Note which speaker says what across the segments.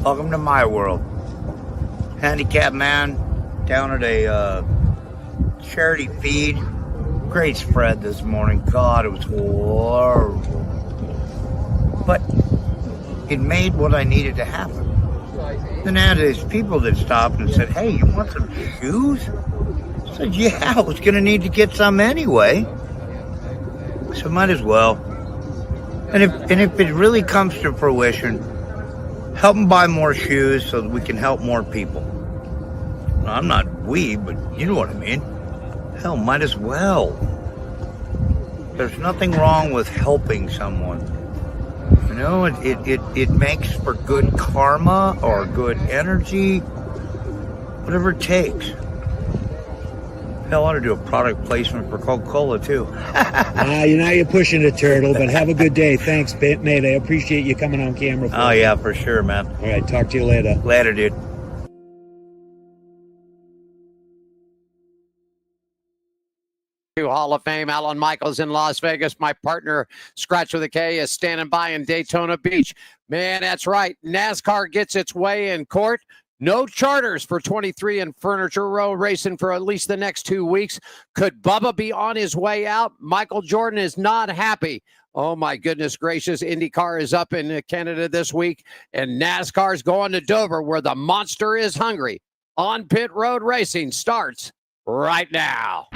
Speaker 1: Welcome to my world. Handicapped man down at a charity feed. Great spread this morning. God, it was horrible. But it made what I needed to happen. Then I had these people that stopped and said, "Hey, you want some shoes?" I said, "Yeah, I was going to need to get some anyway. So might as well." And if it really comes to fruition, help them buy more shoes so that we can help more people. I'm not we, but you know what I mean. Hell, might as well. There's nothing wrong with helping someone. You know, it makes for good karma or good energy, whatever it takes. Hell, I ought to do a product placement for Coca-Cola, too.
Speaker 2: You're pushing it, Turtle, but have a good day. Thanks, mate. I appreciate you coming on camera.
Speaker 1: Oh, yeah, for sure, man.
Speaker 2: All right, talk to you later.
Speaker 1: Later, dude.
Speaker 3: Hall of Fame, Alan Michaels in Las Vegas. My partner, Scratch with a K, is standing by in Daytona Beach. Man, that's right. NASCAR gets its way in court. No charters for 23 and Furniture Row racing for at least the next 2 weeks. Could Bubba be on his way out? Michael Jordan is not happy. Oh, my goodness gracious. IndyCar is up in Canada this week, and NASCAR is going to Dover, where the monster is hungry. On Pit Road Racing starts right now.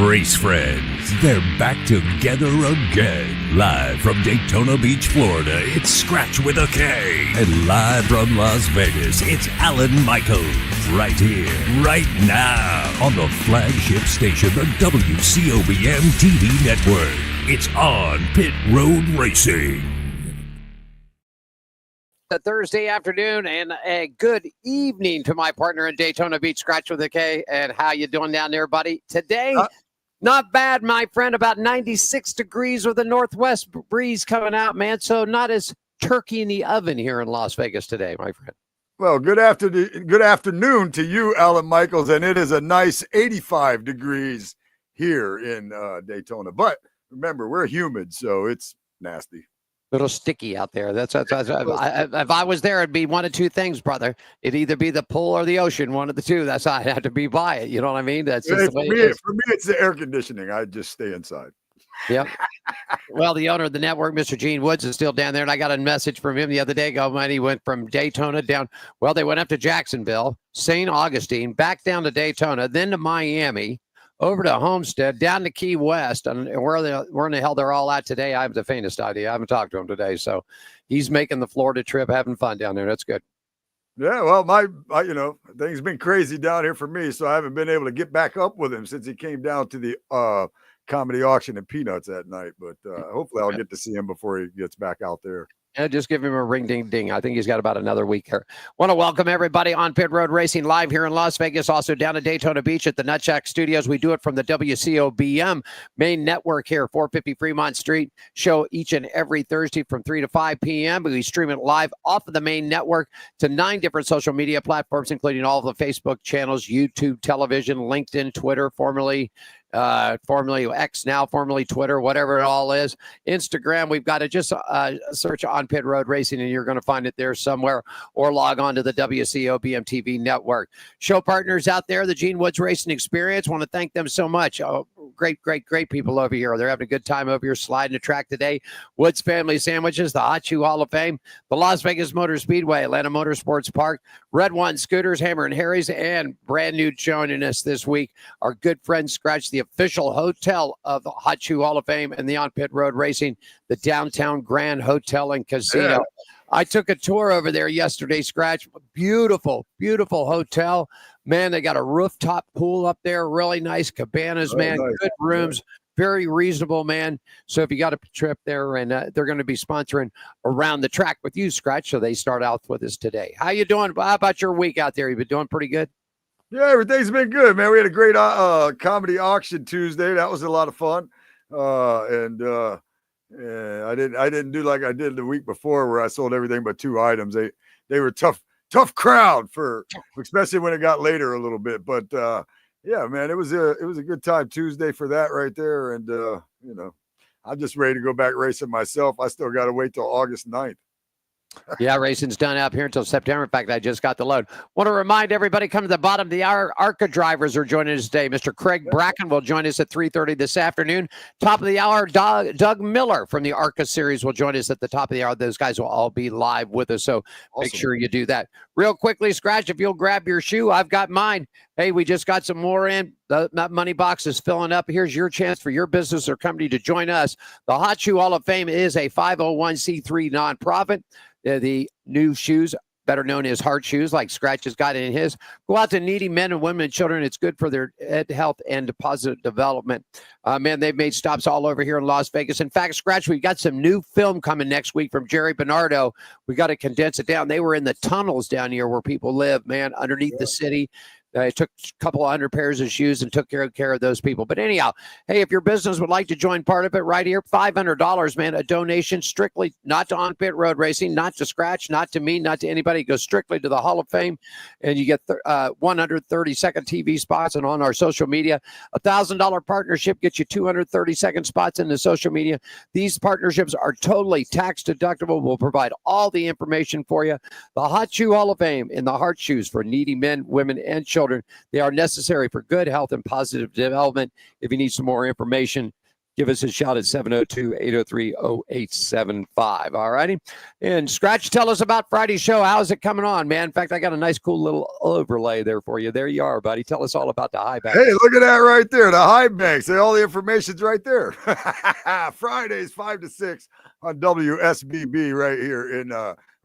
Speaker 4: Race friends, they're back together again. Live from Daytona Beach, Florida, it's Scratch with a K. And live from Las Vegas, it's Alan Michaels. Right here, right now, on the flagship station, the WCOBM TV network. It's on Pit Road Racing.
Speaker 3: Thursday afternoon, and a good evening to my partner in Daytona Beach, Scratch with a K. And how you doing down there, buddy? Today, not bad, my friend. About 96 degrees with a northwest breeze coming out, man. So not as turkey in the oven here in Las Vegas today, my friend.
Speaker 5: Well, good afternoon to you, Alan Michaels, and it is a nice 85 degrees here in Daytona. But remember, we're humid, so it's nasty.
Speaker 3: Little sticky out there. That's if I was there, it'd be one of two things, brother. It'd either be the pool or the ocean, one of the two. That's how I'd have to be by it. You know what I mean? That's just the way it is.
Speaker 5: For me, it's the air conditioning. I'd just stay inside.
Speaker 3: Yep. Well, the owner of the network, Mr. Gene Woods, is still down there, and I got a message from him the other day. He went from Daytona down. Well, they went up to Jacksonville, St. Augustine, back down to Daytona, then to Miami, over to Homestead, down to Key West, and where in the hell they're all at today, I have the faintest idea. I haven't talked to him today, so he's making the Florida trip, having fun down there. That's good.
Speaker 5: Yeah, well, my things been crazy down here for me, so I haven't been able to get back up with him since he came down to the comedy auction and Peanuts that night. But hopefully I'll get to see him before he gets back out there.
Speaker 3: Yeah, just give him a ring, ding, ding. I think he's got about another week here. Want to welcome everybody on Pit Road Racing live here in Las Vegas, also down at Daytona Beach at the Nutjack Studios. We do it from the WCOBM main network here, 450 Fremont Street. Show each and every Thursday from 3 to 5 p.m. We stream it live off of the main network to 9 different social media platforms, including all of the Facebook channels, YouTube, television, LinkedIn, Twitter, formerly X, now formerly Twitter, whatever it all is. Instagram, we've got to just search on Pit Road Racing, and you're going to find it there somewhere, or log on to the WCOBM TV network. Show partners out there, the Gene Woods Racing Experience, want to thank them so much. Oh, great people over here. They're having a good time over here sliding the track today. Woods Family Sandwiches, the Hot Shoe Hall of Fame, the Las Vegas Motor Speedway, Atlanta Motorsports Park, Red One Scooters, Hammer and Harry's, and brand new joining us this week, our good friend Scratch, the official hotel of the Hot Shoe Hall of Fame and the On Pit Road Racing, the Downtown Grand Hotel and Casino. Yeah. I took a tour over there yesterday, Scratch. Beautiful, beautiful hotel. Man, they got a rooftop pool up there. Really nice cabanas, man. Nice. Good rooms. Yeah. Very reasonable, man. So if you got a trip there, and they're going to be sponsoring Around the Track with you, Scratch. So they start out with us today. How you doing? How about your week out there? You been doing pretty good?
Speaker 5: Yeah, everything's been good, man. We had a great comedy auction Tuesday. That was a lot of fun. And I didn't do like I did the week before, where I sold everything but 2 items. They were tough crowd, for especially when it got later a little bit. But yeah, man, it was a good time Tuesday for that right there. And I'm just ready to go back racing myself. I still got to wait till August 9th.
Speaker 3: Yeah, racing's done up here until September. In fact, I just got the load. Want to remind everybody, come to the bottom of the hour. ARCA drivers are joining us today. Mr. Craig Bracken will join us at 3:30 this afternoon. Top of the hour, Doug Miller from the ARCA series will join us at the top of the hour. Those guys will all be live with us, so make sure you do that. Real quickly, Scratch, if you'll grab your shoe, I've got mine. Hey, we just got some more in. That money box is filling up. Here's your chance for your business or company to join us. The Hot Shoe Hall of Fame is a 501c3 nonprofit. The new shoes, better known as heart shoes, like Scratch has got in his, go out to needy men and women and children. It's good for their health and positive development. Man, they've made stops all over here in Las Vegas. In fact, Scratch, we've got some new film coming next week from Jerry Bernardo. We got to condense it down. They were in the tunnels down here where people live, man, underneath the city. I took a couple of 100 pairs of shoes and took care of those people. But anyhow, hey, if your business would like to join part of it right here, $500, man, a donation strictly not to On Pit Road Racing, not to Scratch, not to me, not to anybody. It goes strictly to the Hall of Fame, and you get 130-second TV spots and on our social media. $1,000 partnership gets you 230-second spots in the social media. These partnerships are totally tax deductible. We'll provide all the information for you. The Hot Shoe Hall of Fame in the heart shoes for needy men, women, and children. They are necessary for good health and positive development. If you need some more information, give us a shout at 702-803-0875. All righty. And Scratch, tell us about Friday's show. How's it coming on, man? In fact, I got a nice, cool little overlay there for you. There you are, buddy. Tell us all about the high banks.
Speaker 5: Hey, look at that right there. The high banks. All the information's right there. Fridays, 5 to 6 on WSBB right here in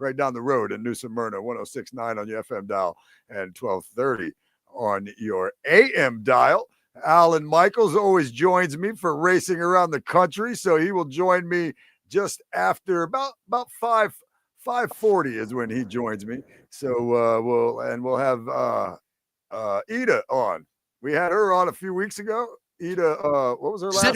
Speaker 5: right down the road in New Smyrna, 106.9 on your FM dial and 1230 on your AM dial. Alan Michaels always joins me for racing around the country, so he will join me just after about 5:40 is when he joins me. So we'll have Ida on. We had her on a few weeks ago. Ida, what was her last name?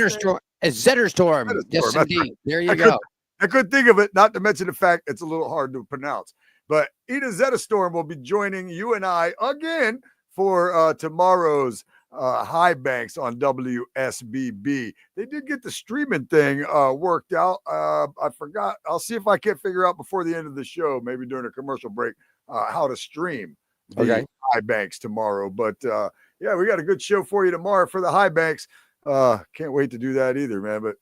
Speaker 3: Zetterstorm. Yes, indeed. There you go.
Speaker 5: I couldn't think of it, not to mention the fact it's a little hard to pronounce. But Ida Zetterstorm will be joining you and I again for tomorrow's high banks on WSBB. They did get the streaming thing worked out. I forgot. I'll see if I can figure out before the end of the show, maybe during a commercial break, how to stream the high banks tomorrow. But yeah, we got a good show for you tomorrow for the high banks. Can't wait to do that either, man. But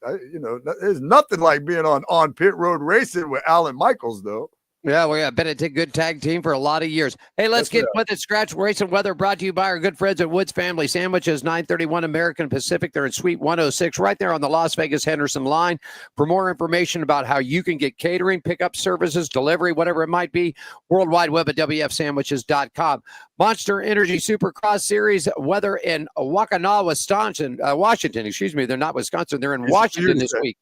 Speaker 5: there's nothing like being on Pit Road Racing with Alan Michaels, though.
Speaker 3: Yeah, we have been a good tag team for a lot of years. Hey, let's get with it. Scratch Racing Weather brought to you by our good friends at Woods Family Sandwiches, 931 American Pacific. They're in Suite 106, right there on the Las Vegas-Henderson line. For more information about how you can get catering, pickup services, delivery, whatever it might be, World Wide Web at WFSandwiches.com. Monster Energy Supercross Series weather in Waukena, Washington. Excuse me, they're not Wisconsin. They're in Washington this week.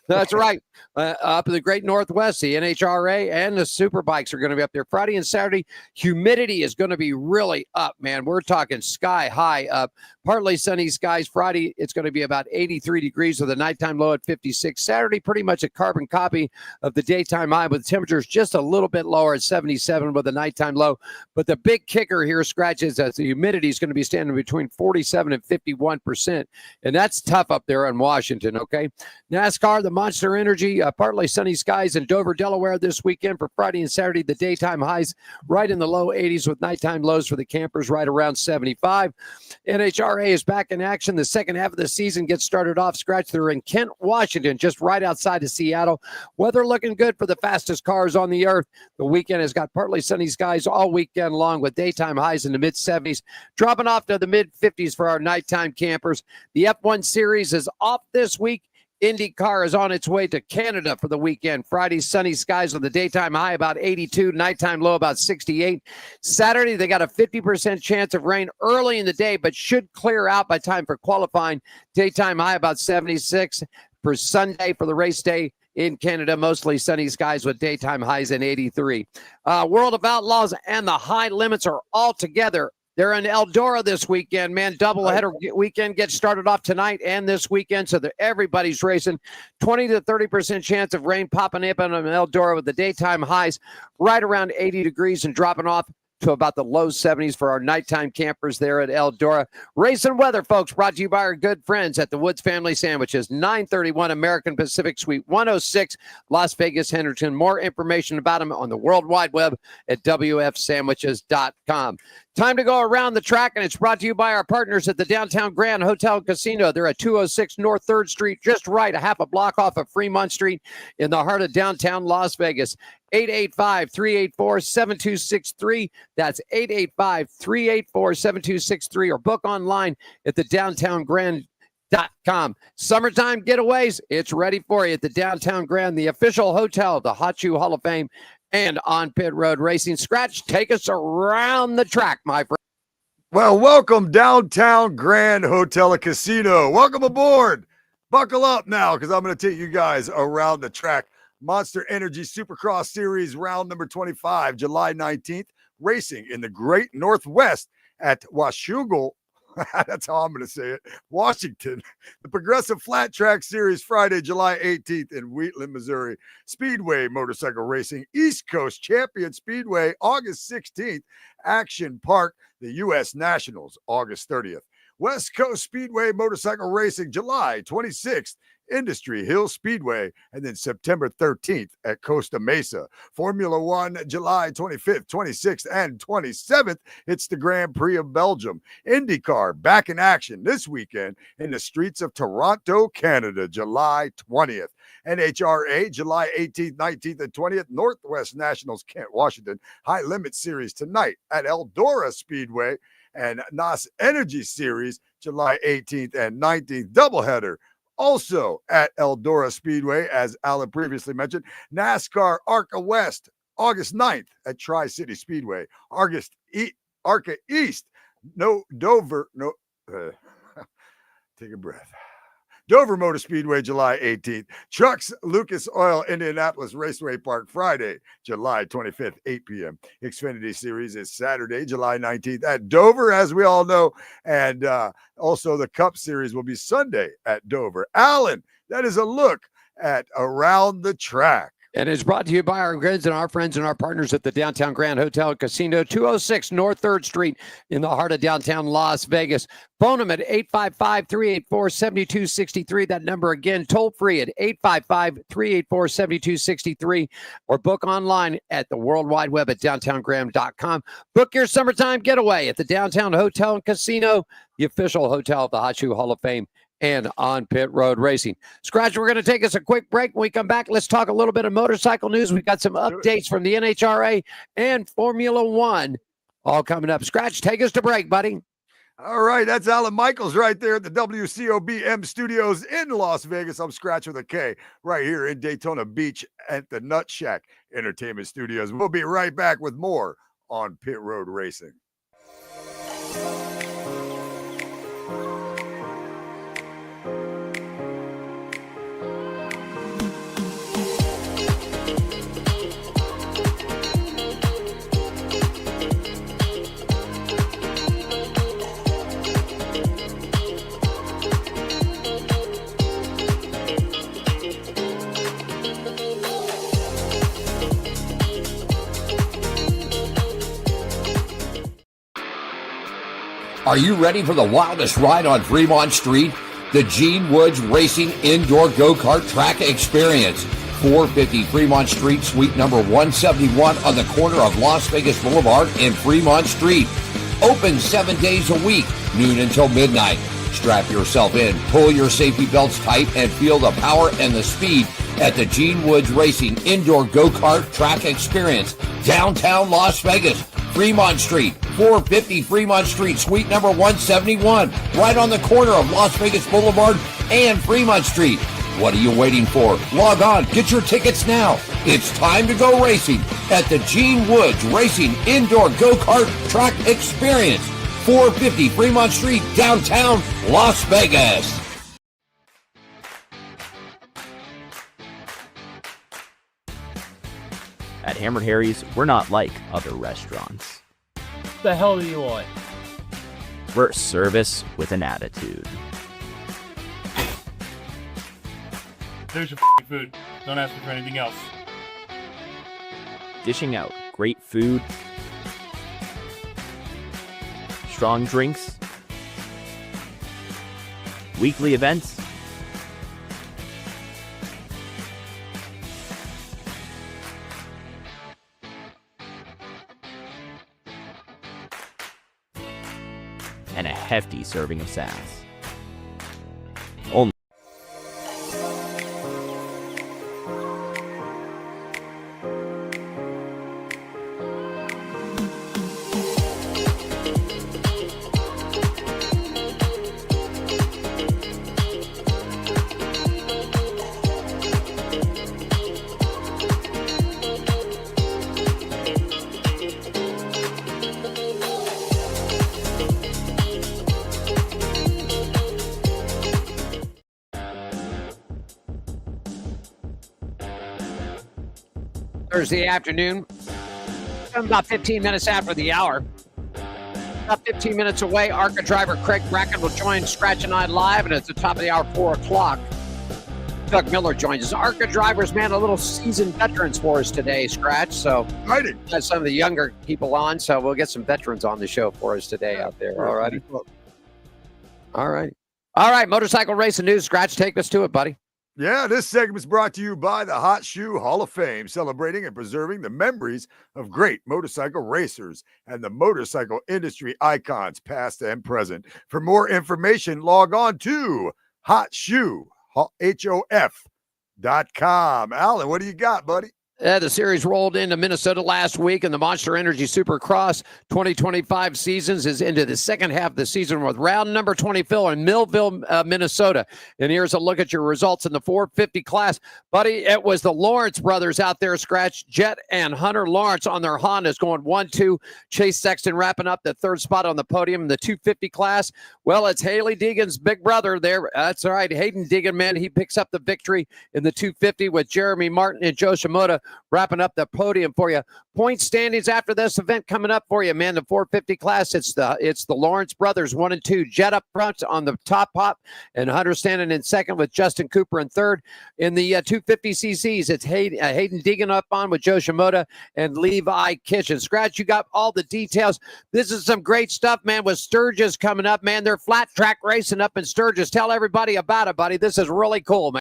Speaker 3: That's right. Up in the great Northwest, the NHRA and the Superbikes are going to be up there Friday and Saturday. Humidity is going to be really up, man. We're talking sky high up. Partly sunny skies. Friday, it's going to be about 83 degrees with a nighttime low at 56. Saturday, pretty much a carbon copy of the daytime high with temperatures just a little bit lower at 77 with a nighttime low. But the big kicker here, Scratch, is that the humidity is going to be standing between 47 and 51%. And that's tough up there in Washington, okay? NASCAR, the Monster Energy, partly sunny skies in Dover, Delaware this weekend for Friday and Saturday. The daytime highs right in the low 80s with nighttime lows for the campers right around 75. NHRA is back in action. The second half of the season gets started off. Scratch, they're in Kent, Washington, just right outside of Seattle. Weather looking good for the fastest cars on the earth. The weekend has got partly sunny skies all weekend long with daytime highs in the mid-70s, dropping off to the mid-50s for our nighttime campers. The F1 Series is off this week. IndyCar is on its way to Canada for the weekend. Friday, sunny skies with the daytime high about 82, nighttime low about 68. Saturday, they got a 50% chance of rain early in the day, but should clear out by time for qualifying. Daytime high about 76. For Sunday, for the race day in Canada, mostly sunny skies with daytime highs in 83. World of Outlaws and the High Limits are all together. They're in Eldora this weekend, man. Doubleheader weekend gets started off tonight and this weekend, so everybody's racing. 20 to 30% chance of rain popping up on Eldora with the daytime highs right around 80 degrees and dropping off to about the low 70s for our nighttime campers there at Eldora. Race and weather, folks, brought to you by our good friends at the Woods Family Sandwiches, 931 American Pacific Suite 106, Las Vegas, Henderson. More information about them on the World Wide Web at wfsandwiches.com. Time to go around the track, and it's brought to you by our partners at the Downtown Grand Hotel and Casino. They're at 206 North 3rd Street, just right, a half a block off of Fremont Street in the heart of downtown Las Vegas. 885-384-7263. That's 885-384-7263, or book online at the downtowngrand.com. Summertime getaways, it's ready for you at the Downtown Grand, the official hotel of the Hot Shoe Hall of Fame and on Pit Road Racing. Scratch, take us around the track, my friend.
Speaker 5: Well, welcome Downtown Grand Hotel and Casino. Welcome aboard. Buckle up now, because I'm going to take you guys around the track. Monster Energy Supercross Series round number 25, July 19th, racing in the Great Northwest at Washougal. That's how I'm going to say it. Washington. The Progressive Flat Track Series Friday, July 18th in Wheatland, Missouri. Speedway Motorcycle Racing East Coast Champion Speedway, August 16th. Action Park, the U.S. Nationals, August 30th. West Coast Speedway Motorcycle Racing, July 26th. Industry Hill Speedway, and then September 13th at Costa Mesa. Formula One, July 25th, 26th, and 27th. It's the Grand Prix of Belgium. IndyCar back in action this weekend in the streets of Toronto, Canada, July 20th. NHRA, July 18th, 19th, and 20th. Northwest Nationals, Kent, Washington. High Limit Series tonight at Eldora Speedway, and NOS Energy Series, July 18th and 19th. Doubleheader also at Eldora Speedway, as Alan previously mentioned. NASCAR ARCA West, August 9th at Tri-City Speedway. ARCA East, Dover, take a breath. Dover Motor Speedway, July 18th. Trucks Lucas Oil, Indianapolis Raceway Park, Friday, July 25th, 8 p.m. Xfinity Series is Saturday, July 19th at Dover, as we all know. And also the Cup Series will be Sunday at Dover. Alan, that is a look at Around the Track.
Speaker 3: And it's brought to you by our friends and our partners at the Downtown Grand Hotel and Casino, 206 North 3rd Street in the heart of downtown Las Vegas. Phone them at 855-384-7263. That number again, toll free at 855-384-7263, or book online at the World Wide Web at downtowngraham.com. Book your summertime getaway at the Downtown Hotel and Casino, the official hotel of the Hot Shoe Hall of Fame and on Pit Road Racing. Scratch, we're going to take us a quick break. When we come back, let's talk a little bit of motorcycle news. We've got some updates from the NHRA and Formula One all coming up. Scratch, take us to break, buddy.
Speaker 5: All right, that's Alan Michaels right there at the WCOBM studios in Las Vegas. I'm Scratch with a K right here in Daytona Beach at the Nut Shack Entertainment Studios. We'll be right back with more on Pit Road Racing.
Speaker 6: Are you ready for the wildest ride on Fremont Street? The Gene Woods Racing Indoor Go-Kart Track Experience. 450 Fremont Street, suite number 171 on the corner of Las Vegas Boulevard and Fremont Street. Open 7 days a week, noon until midnight. Strap yourself in, pull your safety belts tight, and feel the power and the speed at the Gene Woods Racing Indoor Go-Kart Track Experience. Downtown Las Vegas, Fremont Street, 450 Fremont Street, suite number 171, right on the corner of Las Vegas Boulevard and Fremont Street. What are you waiting for? Log on, get your tickets now. It's time to go racing at the Gene Woods Racing Indoor Go-Kart Track Experience, 450 Fremont Street, downtown Las Vegas.
Speaker 7: At Hammered Harry's, we're not like other restaurants.
Speaker 8: The hell do you want?
Speaker 7: We're service with an attitude.
Speaker 8: There's your food. Don't ask me for anything else.
Speaker 7: Dishing out great food strong drinks, weekly events, and a hefty serving of sass. Only
Speaker 3: Thursday afternoon, about 15 minutes after the hour. About 15 minutes away, ARCA driver Craig Bracken will join Scratch and I live, and at the top of the hour, 4 o'clock, Doug Miller joins us. ARCA drivers, man, a little seasoned veterans for us today, Scratch. So, got some of the younger people on, so we'll get some veterans on the show for us today out there. All righty. All right. All right, motorcycle racing news. Scratch, take us to it, buddy.
Speaker 5: Yeah, this segment is brought to you by the Hot Shoe Hall of Fame, celebrating and preserving the memories of great motorcycle racers and the motorcycle industry icons, past and present. For more information, log on to HOF.com. Alan, what do you got, buddy?
Speaker 3: The series rolled into Minnesota last week, and the Monster Energy Supercross 2025 seasons is into the second half of the season with round number 20 fill in Millville, Minnesota. And here's a look at your results in the 450 class. Buddy, it was the Lawrence brothers out there, Scratch. Jet and Hunter Lawrence on their Hondas going 1-2. Chase Sexton wrapping up the third spot on the podium in the 250 class. Well, it's Haley Deegan's big brother there. That's all right. Hayden Deegan, man, he picks up the victory in the 250 with Jeremy Martin and Joe Shimoda wrapping up the podium for you. Point standings after this event coming up for you, man. The 450 class, it's the Lawrence brothers, 1 and 2. Jet up front on the top hop, and Hunter standing in second with Justin Cooper in third. In the 250 cc's, it's Hayden Deegan up on with Joe Shimoda and Levi Kitchen. Scratch, you got all the details. This is some great stuff, man, with Sturgis coming up, man. They're flat track racing up in Sturgis. Tell everybody about it, buddy. This is really cool, man.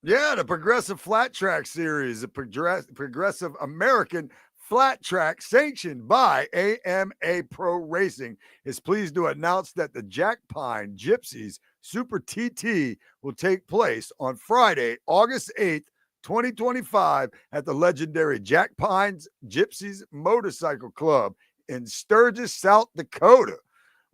Speaker 5: Yeah, the Progressive Flat Track Series, the Progressive American Flat Track, sanctioned by AMA Pro Racing, is pleased to announce that the Jack Pine Gypsies Super TT will take place on Friday, August 8th, 2025, at the legendary Jack Pines Gypsies Motorcycle Club in Sturgis, South Dakota.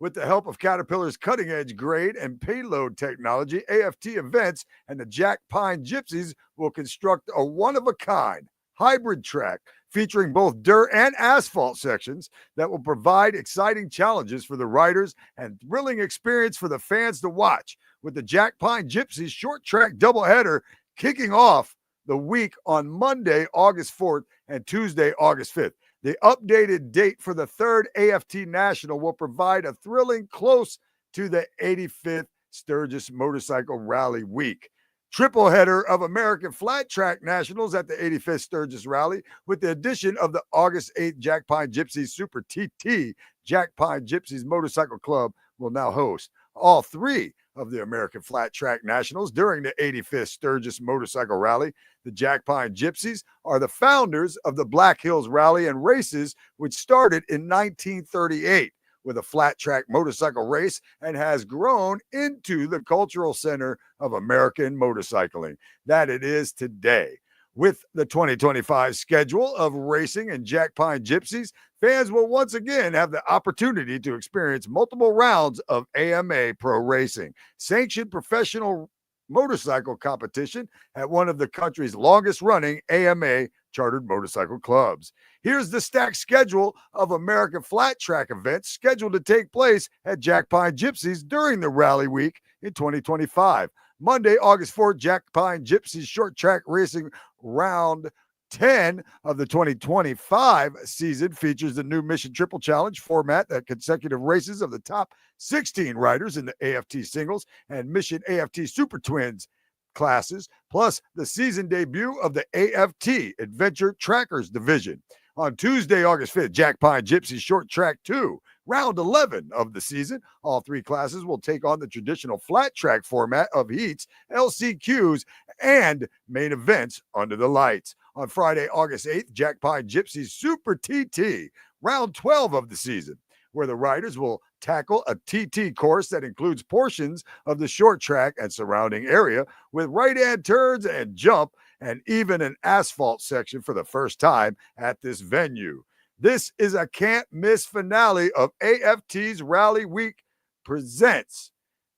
Speaker 5: With the help of Caterpillar's cutting-edge grade and payload technology, AFT Events and the Jack Pine Gypsies will construct a one-of-a-kind hybrid track featuring both dirt and asphalt sections that will provide exciting challenges for the riders and thrilling experience for the fans to watch, with the Jack Pine Gypsies short track doubleheader kicking off the week on Monday, August 4th and Tuesday, August 5th. The updated date for the third AFT National will provide a thrilling close to the 85th Sturgis Motorcycle Rally Week. Triple header of American Flat Track Nationals at the 85th Sturgis Rally, with the addition of the August 8th Jack Pine Gypsies Super TT. Jack Pine Gypsies Motorcycle Club will now host all three of the American Flat Track Nationals during the 85th Sturgis Motorcycle Rally. The Jack Pine Gypsies are the founders of the Black Hills Rally and Races, which started in 1938 with a flat track motorcycle race and has grown into the cultural center of American motorcycling that it is today. With the 2025 schedule of racing and Jack Pine Gypsies, fans will once again have the opportunity to experience multiple rounds of AMA Pro Racing, sanctioned professional motorcycle competition at one of the country's longest running AMA chartered motorcycle clubs. Here's the stacked schedule of American Flat Track events scheduled to take place at Jack Pine Gypsies during the rally week in 2025. Monday, August 4th, Jack Pine Gypsies short track racing round 10 of the 2025 season features the new Mission Triple Challenge format that consecutive races of the top 16 riders in the AFT singles and Mission AFT Super Twins classes, plus the season debut of the AFT Adventure Trackers division. On Tuesday, August 5th, Jack Pine Gypsy Short Track 2 round 11 of the season. All three classes will take on the traditional flat track format of heats, LCQs, and main events under the lights. On Friday, August 8th, Jack Pine Gypsy Super TT, round 12 of the season, where the riders will tackle a TT course that includes portions of the short track and surrounding area with right-hand turns and jump, and even an asphalt section for the first time at this venue. This is a can't-miss finale of AFT's Rally Week presents.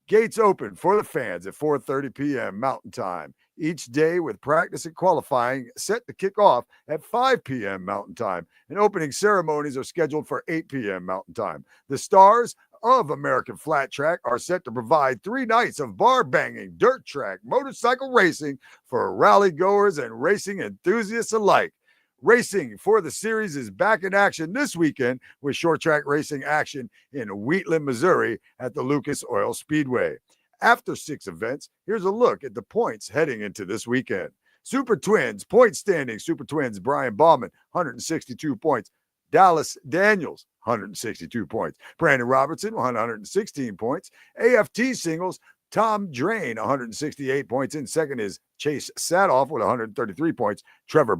Speaker 5: Gates open for the fans at 4:30 p.m. Mountain Time each day, with practice and qualifying set to kick off at 5 p.m. Mountain Time, and opening ceremonies are scheduled for 8 p.m. Mountain Time. The stars of American Flat Track are set to provide 3 nights of bar-banging, dirt track, motorcycle racing for rally goers and racing enthusiasts alike. Racing for the series is back in action this weekend with short track racing action in Wheatland, Missouri at the Lucas Oil Speedway. After 6 events, here's a look at the points heading into this weekend. Super Twins, point standing. Super Twins, Brian Bauman, 162 points. Dallas Daniels, 162 points. Brandon Robertson, 116 points. AFT singles, Tom Drain, 168 points. In second is Chase Sadoff with 133 points. Trevor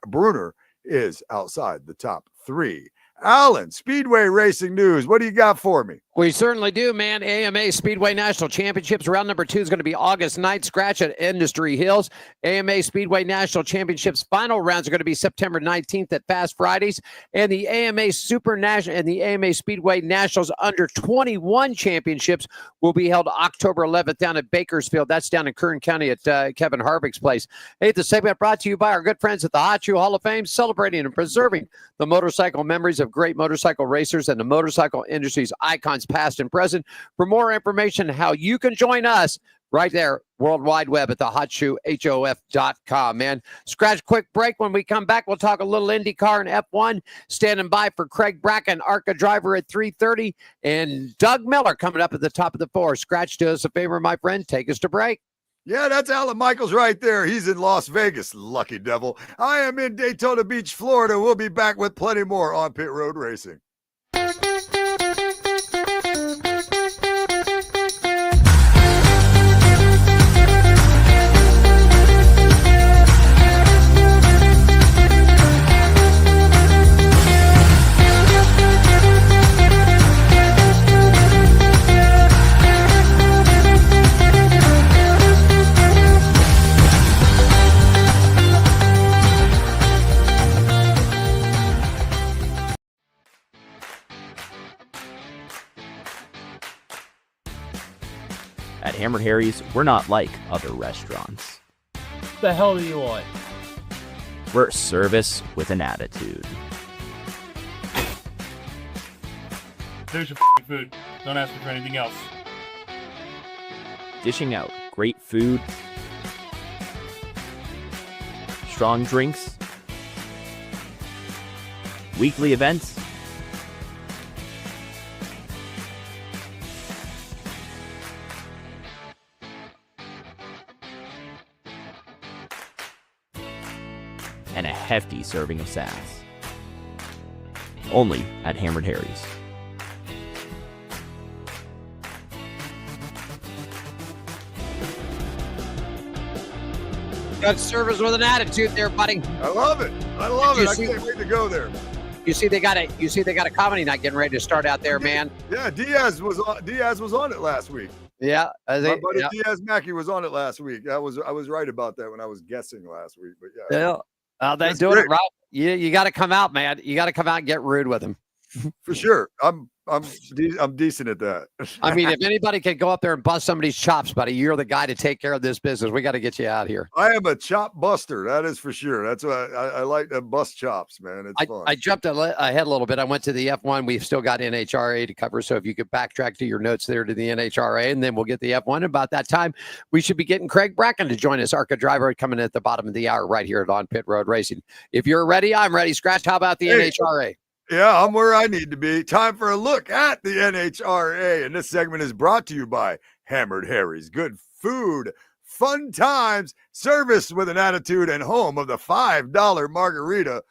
Speaker 5: Bruner is outside the top 3. Alan, Speedway Racing News, what do you got for me?
Speaker 3: We certainly do, man. AMA Speedway National Championships. Round number 2 is going to be August 9th, scratch at Industry Hills. AMA Speedway National Championships final rounds are going to be September 19th at Fast Fridays. And the AMA Super National and the AMA Speedway Nationals Under 21 Championships will be held October 11th down at Bakersfield. That's down in Kern County at Kevin Harvick's place. Hey, the segment brought to you by our good friends at the Hot Shoe Hall of Fame, celebrating and preserving the motorcycle memories of great motorcycle racers and the motorcycle industry's icons, past and present. For more information how you can join us, right there, World Wide Web at the hotshoehof.com, man. Scratch quick break. When we come back, we'll talk a little IndyCar and F1. Standing by for Craig Bracken, ARCA driver at 3:30, and Doug Miller coming up at the top of the 4. Scratch, do us a favor, my friend. Take us to break.
Speaker 5: Yeah, that's Alan Michaels right there. He's in Las Vegas, lucky devil. I am in Daytona Beach, Florida. We'll be back with plenty more on Pit Road Racing.
Speaker 7: At Hammered Harry's, we're not like other restaurants.
Speaker 8: The hell do you want?
Speaker 7: We're service with an attitude.
Speaker 8: There's your food. Don't ask me for anything else.
Speaker 7: Dishing out great food, strong drinks, weekly events, and a hefty serving of sass. Only at Hammered Harry's.
Speaker 3: Got service with an attitude there, buddy.
Speaker 5: I love it. I love it. I can't wait to go there.
Speaker 3: You see they got a comedy night getting ready to start out there, man.
Speaker 5: Yeah, Diaz was on it last week.
Speaker 3: Yeah,
Speaker 5: My buddy Diaz Mackey was on it last week. I was right about that when I was guessing last week. But yeah.
Speaker 3: They're doing it right. You got to come out, man. You got to come out and get rude with them.
Speaker 5: For sure. I'm decent at that.
Speaker 3: I mean, if anybody can go up there and bust somebody's chops, buddy, you're the guy to take care of this business. We got to get you out here.
Speaker 5: I am a chop buster. That is for sure. That's why I like to bust chops, man. It's fun.
Speaker 3: I jumped ahead a little bit. I went to the F1. We've still got NHRA to cover. So if you could backtrack to your notes there to the NHRA, and then we'll get the F1. About that time, we should be getting Craig Bracken to join us, ARCA driver, coming at the bottom of the hour right here at On Pit Road Racing. If you're ready, I'm ready. Scratch, how about the NHRA?
Speaker 5: Yeah, I'm where I need to be. Time for a look at the NHRA. And this segment is brought to you by Hammered Harry's. Good food, fun times, service with an attitude, and home of the $5 margarita,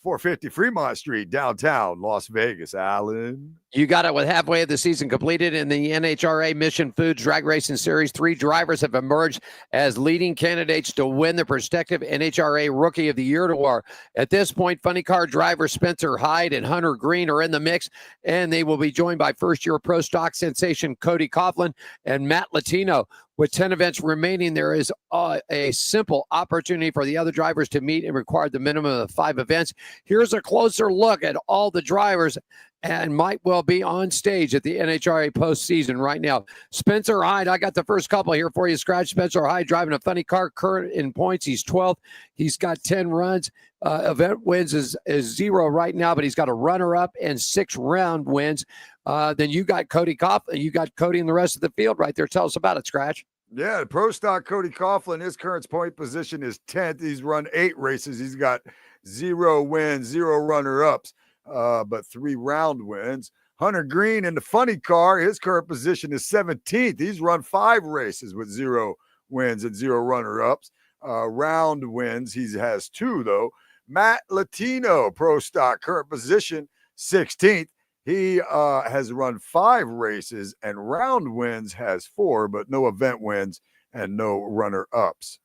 Speaker 5: 450 Fremont Street, downtown Las Vegas. Alan.
Speaker 3: You got it with halfway of the season completed in the NHRA Mission Foods Drag Racing Series. 3 drivers have emerged as leading candidates to win the prospective NHRA Rookie of the Year award. At this point, funny car driver Spencer Hyde and Hunter Green are in the mix, and they will be joined by first-year pro stock sensation Cody Coughlin and Matt Latino. With 10 events remaining, there is a simple opportunity for the other drivers to meet and require the minimum of 5 events. Here's a closer look at all the drivers and might well be on stage at the NHRA postseason right now. Spencer Hyde, I got the first couple here for you. Scratch. Spencer Hyde driving a funny car, current in points. He's 12th. He's got 10 runs. Event wins is 0 right now, but he's got a runner-up and 6 round wins. Then you got Cody Coughlin. You got Cody and the rest of the field right there. Tell us about it, Scratch.
Speaker 5: Yeah, pro stock Cody Coughlin, his current point position is 10th. He's run 8 races. He's got 0 wins, 0 runner-ups, but 3 round wins. Hunter Green in the funny car, his current position is 17th. He's run 5 races with 0 wins and 0 runner-ups. Round wins, he has 2, though. Matt Latino, pro stock, current position 16th. He has run 5 races and round wins has 4, but no event wins and no runner-ups.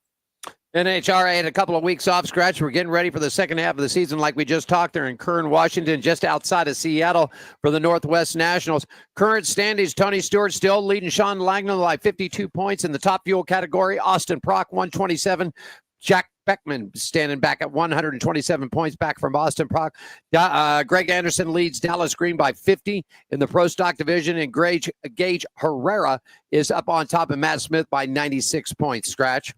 Speaker 3: NHRA had a couple of weeks off, Scratch. We're getting ready for the second half of the season like we just talked. They're in Kern, Washington, just outside of Seattle for the Northwest Nationals. Current standings, Tony Stewart still leading Sean Langland by 52 points in the top fuel category. Austin Prock, 127. Jack Beckman standing back at 127 points back from Austin Prock. Greg Anderson leads Dallas Green by 50 in the pro stock division, and Gage Herrera is up on top of Matt Smith by 96 points. Scratch.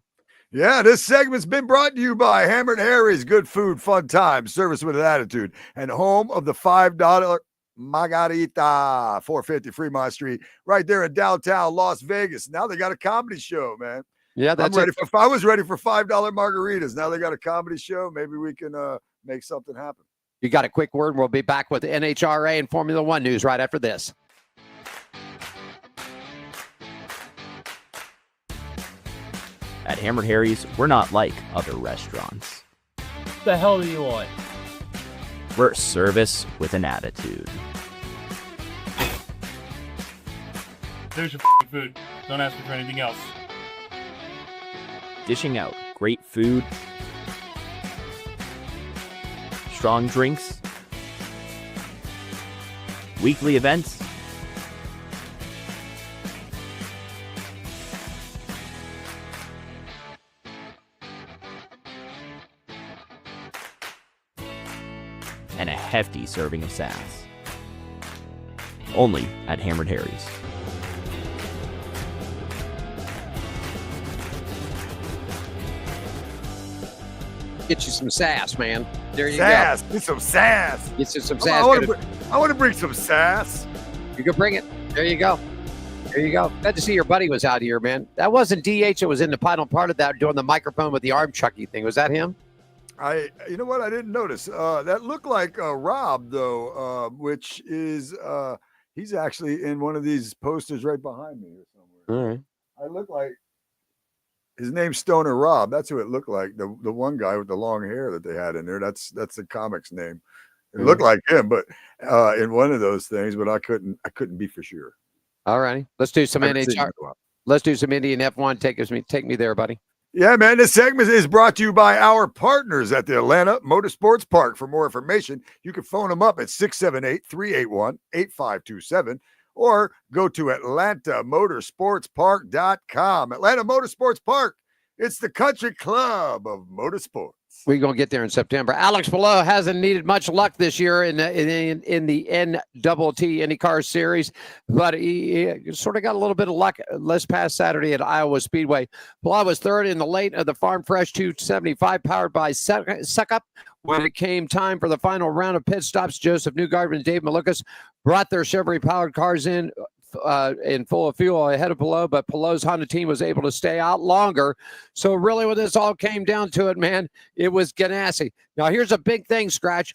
Speaker 5: Yeah, this segment's been brought to you by Hammered Harry's Good Food, Fun Time, Service with an Attitude, and home of the $5 Margarita, 450 Fremont Street, right there in downtown Las Vegas. Now they got a comedy show, man.
Speaker 3: Yeah, that's it.
Speaker 5: If I was ready for $5 margaritas, now they got a comedy show. Maybe we can make something happen.
Speaker 3: You got a quick word. We'll be back with NHRA and Formula One news right after this.
Speaker 7: At Hammered Harry's, we're not like other restaurants.
Speaker 8: What the hell do you want?
Speaker 7: We're service with an attitude.
Speaker 8: There's your food. Don't ask me for anything else.
Speaker 7: Dishing out great food, strong drinks, weekly events, and a hefty serving of sass. Only at Hammered Harry's.
Speaker 3: Get you some sass, man. There you
Speaker 5: Sass.
Speaker 3: go.
Speaker 5: Get some sass.
Speaker 3: Get you some sass.
Speaker 5: I want to bring some sass.
Speaker 3: You can bring it. There you go. There you go. Glad to see your buddy was out here, man. That wasn't DH. It was in the final part of that doing the microphone with the arm chucky thing. Was that him?
Speaker 5: You know what? I didn't notice. That looked like Rob, though, which is he's actually in one of these posters right behind me or somewhere.
Speaker 3: All right.
Speaker 5: I look like his name's Stoner Rob. That's who it looked like. The one guy with the long hair that they had in there. That's the comic's name. It looked like him, but in one of those things. But I couldn't be for sure.
Speaker 3: All righty. Let's do some NHR. Let's do some Indian F1. Take me there, buddy.
Speaker 5: Yeah, man. This segment is brought to you by our partners at the Atlanta Motorsports Park. For more information, you can phone them up at 678-381-8527 or go to atlantamotorsportspark.com. Atlanta Motorsports Park. It's the country club of motorsports.
Speaker 3: We're going to get there in September. Alex Palou hasn't needed much luck this year in the NTT IndyCar Series, but he sort of got a little bit of luck this past Saturday at Iowa Speedway. Palou was third in the late of the Farm Fresh 275 powered by Suckup. When it came time for the final round of pit stops, Joseph Newgarden and Dave Malukas brought their Chevrolet-powered cars in full of fuel ahead of Palou, but Palou's Honda team was able to stay out longer. So really when this all came down to it, man, it was Ganassi. Now here's a big thing, Scratch.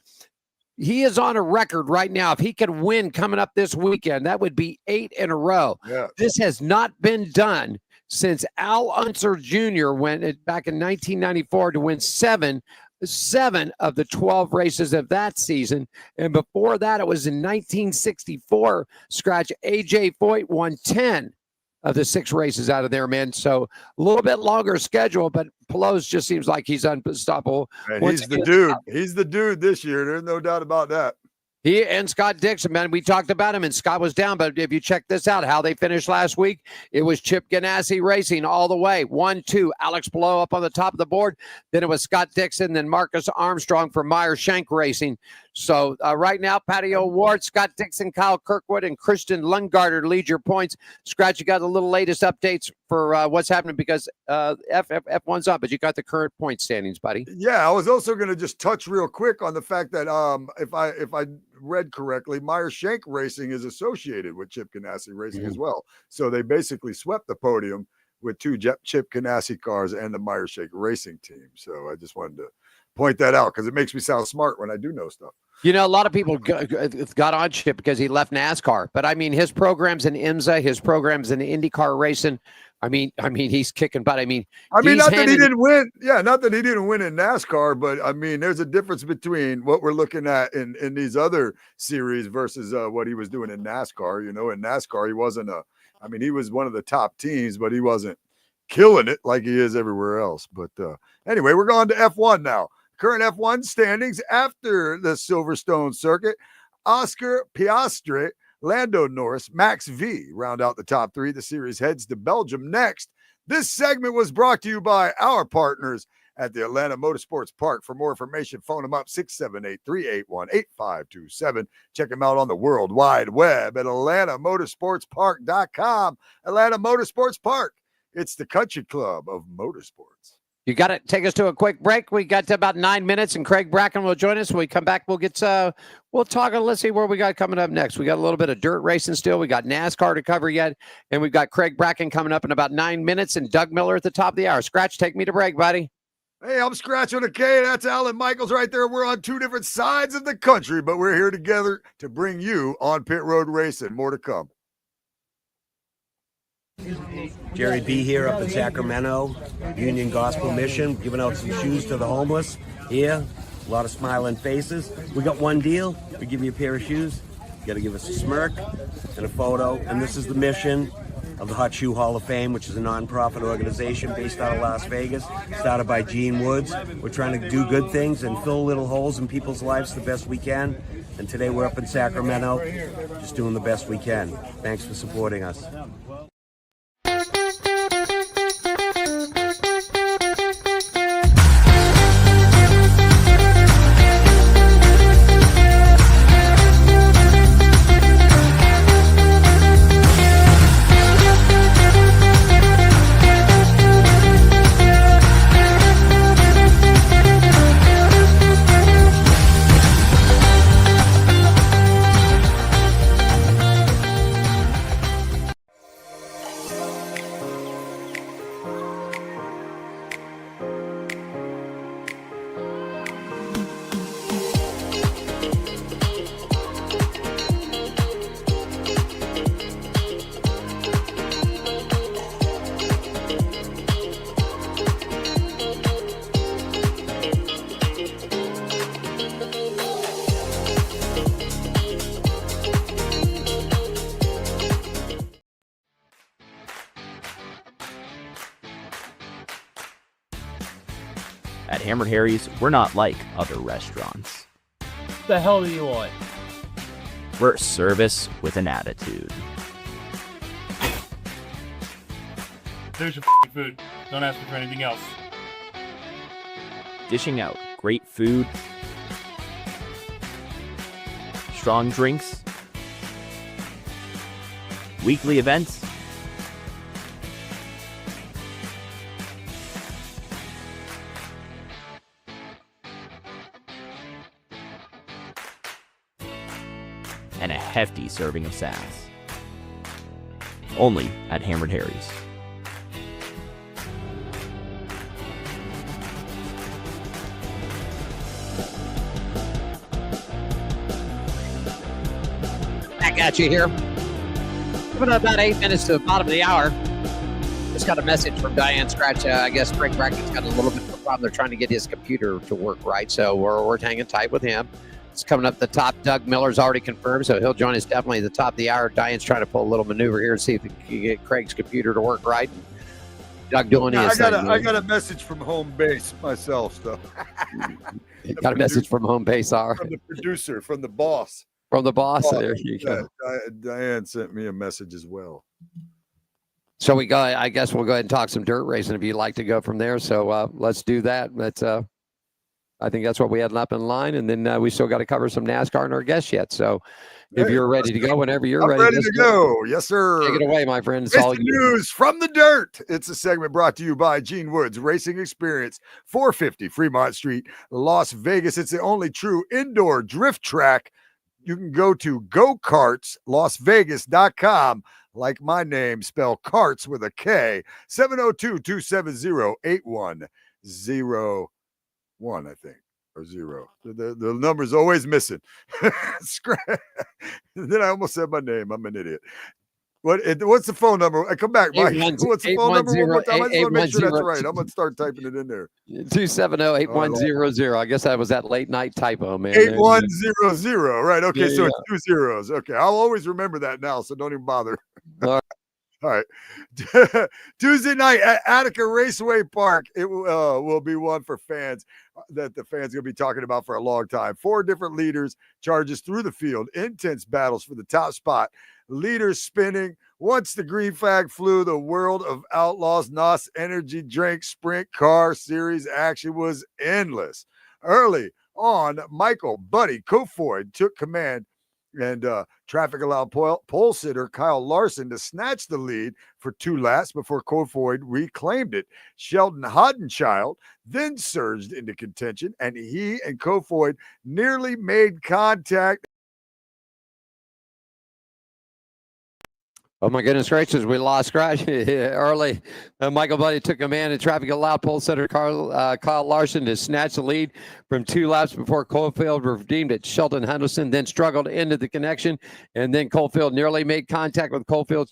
Speaker 3: He is on a record right now. If he could win coming up this weekend, that would be 8 in a row.
Speaker 5: Yeah.
Speaker 3: This has not been done since Al Unser Jr. went back in 1994 to win 7 7 of the 12 races of that season. And before that, it was in 1964. Scratch A.J. Foyt won 10 of the 6 races out of there, man. So a little bit longer schedule, but Pelosi just seems like he's unstoppable.
Speaker 5: Man, he's the dude. He's the dude this year. There's no doubt about that.
Speaker 3: He and Scott Dixon, man, we talked about him, and Scott was down. But if you check this out, how they finished last week, it was Chip Ganassi Racing all the way. 1-2, Alex Blow up on the top of the board. Then it was Scott Dixon, then Marcus Armstrong for Meyer Shank Racing. So right now, Patty O'Ward, Scott Dixon, Kyle Kirkwood, and Christian Lundgarter lead your points. Scratch, you got the little latest updates for what's happening because F1's up, but you got the current point standings, buddy.
Speaker 5: Yeah, I was also going to just touch real quick on the fact that if I read correctly, Meyer Shank Racing is associated with Chip Ganassi Racing as well. So they basically swept the podium with 2 Chip Ganassi cars and the Meyer Shank Racing team. So I just wanted to point that out because it makes me sound smart when I do know stuff.
Speaker 3: You know, a lot of people got on Chip because he left NASCAR, but I mean, his programs in IMSA, his programs in IndyCar racing. I mean, he's kicking butt. I mean,
Speaker 5: not that he didn't win. Yeah, not that he didn't win in NASCAR, but I mean, there's a difference between what we're looking at in these other series versus what he was doing in NASCAR. You know, in NASCAR, he wasn't he was one of the top teams, but he wasn't killing it like he is everywhere else. But anyway, we're going to F1 now. Current F1 standings after the Silverstone circuit: Oscar Piastri, Lando Norris, Max V round out the top 3. The series heads to Belgium next. This segment was brought to you by our partners at the Atlanta Motorsports Park. For more information, phone them up 678-381-8527. Check them out on the World Wide Web at atlantamotorsportspark.com. Atlanta Motorsports Park. It's the country club of motorsports.
Speaker 3: You got to take us to a quick break. We got to about 9 minutes, and Craig Bracken will join us. When we come back, we'll talk. Let's see where we got coming up next. We got a little bit of dirt racing still. We got NASCAR to cover yet, and we've got Craig Bracken coming up in about 9 minutes, and Doug Miller at the top of the hour. Scratch, take me to break, buddy.
Speaker 5: Hey, I'm Scratch with a K. That's Alan Michaels right there. We're on 2 different sides of the country, but we're here together to bring you on Pit Road Racing. More to come.
Speaker 9: Jerry B here up in Sacramento, Union Gospel Mission, giving out some shoes to the homeless here. A lot of smiling faces. We got one deal. We give you a pair of shoes. You got to give us a smirk and a photo. And this is the mission of the Hot Shoe Hall of Fame, which is a non-profit organization based out of Las Vegas, started by Gene Woods. We're trying to do good things and fill little holes in people's lives the best we can. And today we're up in Sacramento, just doing the best we can. Thanks for supporting us.
Speaker 7: At Hammered Harry's, we're not like other restaurants.
Speaker 8: The hell do you want?
Speaker 7: We're service with an attitude.
Speaker 8: There's your food. Don't ask me for anything else.
Speaker 7: Dishing out great food, strong drinks, weekly events, and a hefty serving of sass. Only at Hammered Harry's.
Speaker 3: Back at you here. Giving it about 8 minutes to the bottom of the hour. Just got a message from Diane Scratch. I guess Craig Bracken's got a little bit of a problem. They're trying to get his computer to work right. So we're hanging tight with him. It's coming up the top. Doug Miller's already confirmed, so he'll join us definitely at the top of the hour. Diane's trying to pull a little maneuver here and see if he can get Craig's computer to work right. Doug doing his thing.
Speaker 5: I got a message from home base myself, so.
Speaker 3: Got a message from home base,
Speaker 5: from the producer, from the boss.
Speaker 3: From the boss. There you go.
Speaker 5: Diane sent me a message as well.
Speaker 3: So we go. I guess we'll go ahead and talk some dirt racing if you'd like to go from there. So let's do that. That's I think that's what we had up in line, and then we still got to cover some NASCAR and our guests yet. So if you're ready to go, whenever you're ready
Speaker 5: to go. Yes, sir.
Speaker 3: Take it away, my friend. It's
Speaker 5: all news from the dirt. It's a segment brought to you by Gene Woods Racing Experience, 450 Fremont Street, Las Vegas. It's the only true indoor drift track. You can go to gokartslasvegas.com, like my name, spell karts with a K, 702-270-8101, I think, or 0. The number's always missing. Then I almost said my name. I'm an idiot. What's the phone number? Come back, Mike. What's the phone number one more time? I just want to make sure that's right. I'm going to start typing it in there.
Speaker 3: 270-8100. I guess that was that late night typo, man.
Speaker 5: 8100. Right. Okay. So it's 2 zeros. Okay. I'll always remember that now. So don't even bother. All right. Tuesday night at Attica Raceway Park. It will be one for fans that the fans are going to be talking about for a long time. 4 different leaders, charges through the field, intense battles for the top spot. Leaders spinning. Once the green flag flew, the World of Outlaws NOS Energy Drink Sprint Car Series action was endless. Early on, Michael Buddy Kofoid took command, and traffic allowed pole sitter Kyle Larson to snatch the lead for 2 laps before Kofoid reclaimed it. Sheldon Hoddenchild then surged into contention, and he and Kofoid nearly made contact.
Speaker 3: Oh, my goodness gracious. We lost Scratch early. Michael Buddy took command, and traffic allowed pole sitter Kyle Larson to snatch the lead from 2 laps before Cofield redeemed it. Sheldon Henderson then struggled into the connection, and then Cofield nearly made contact with Cofield,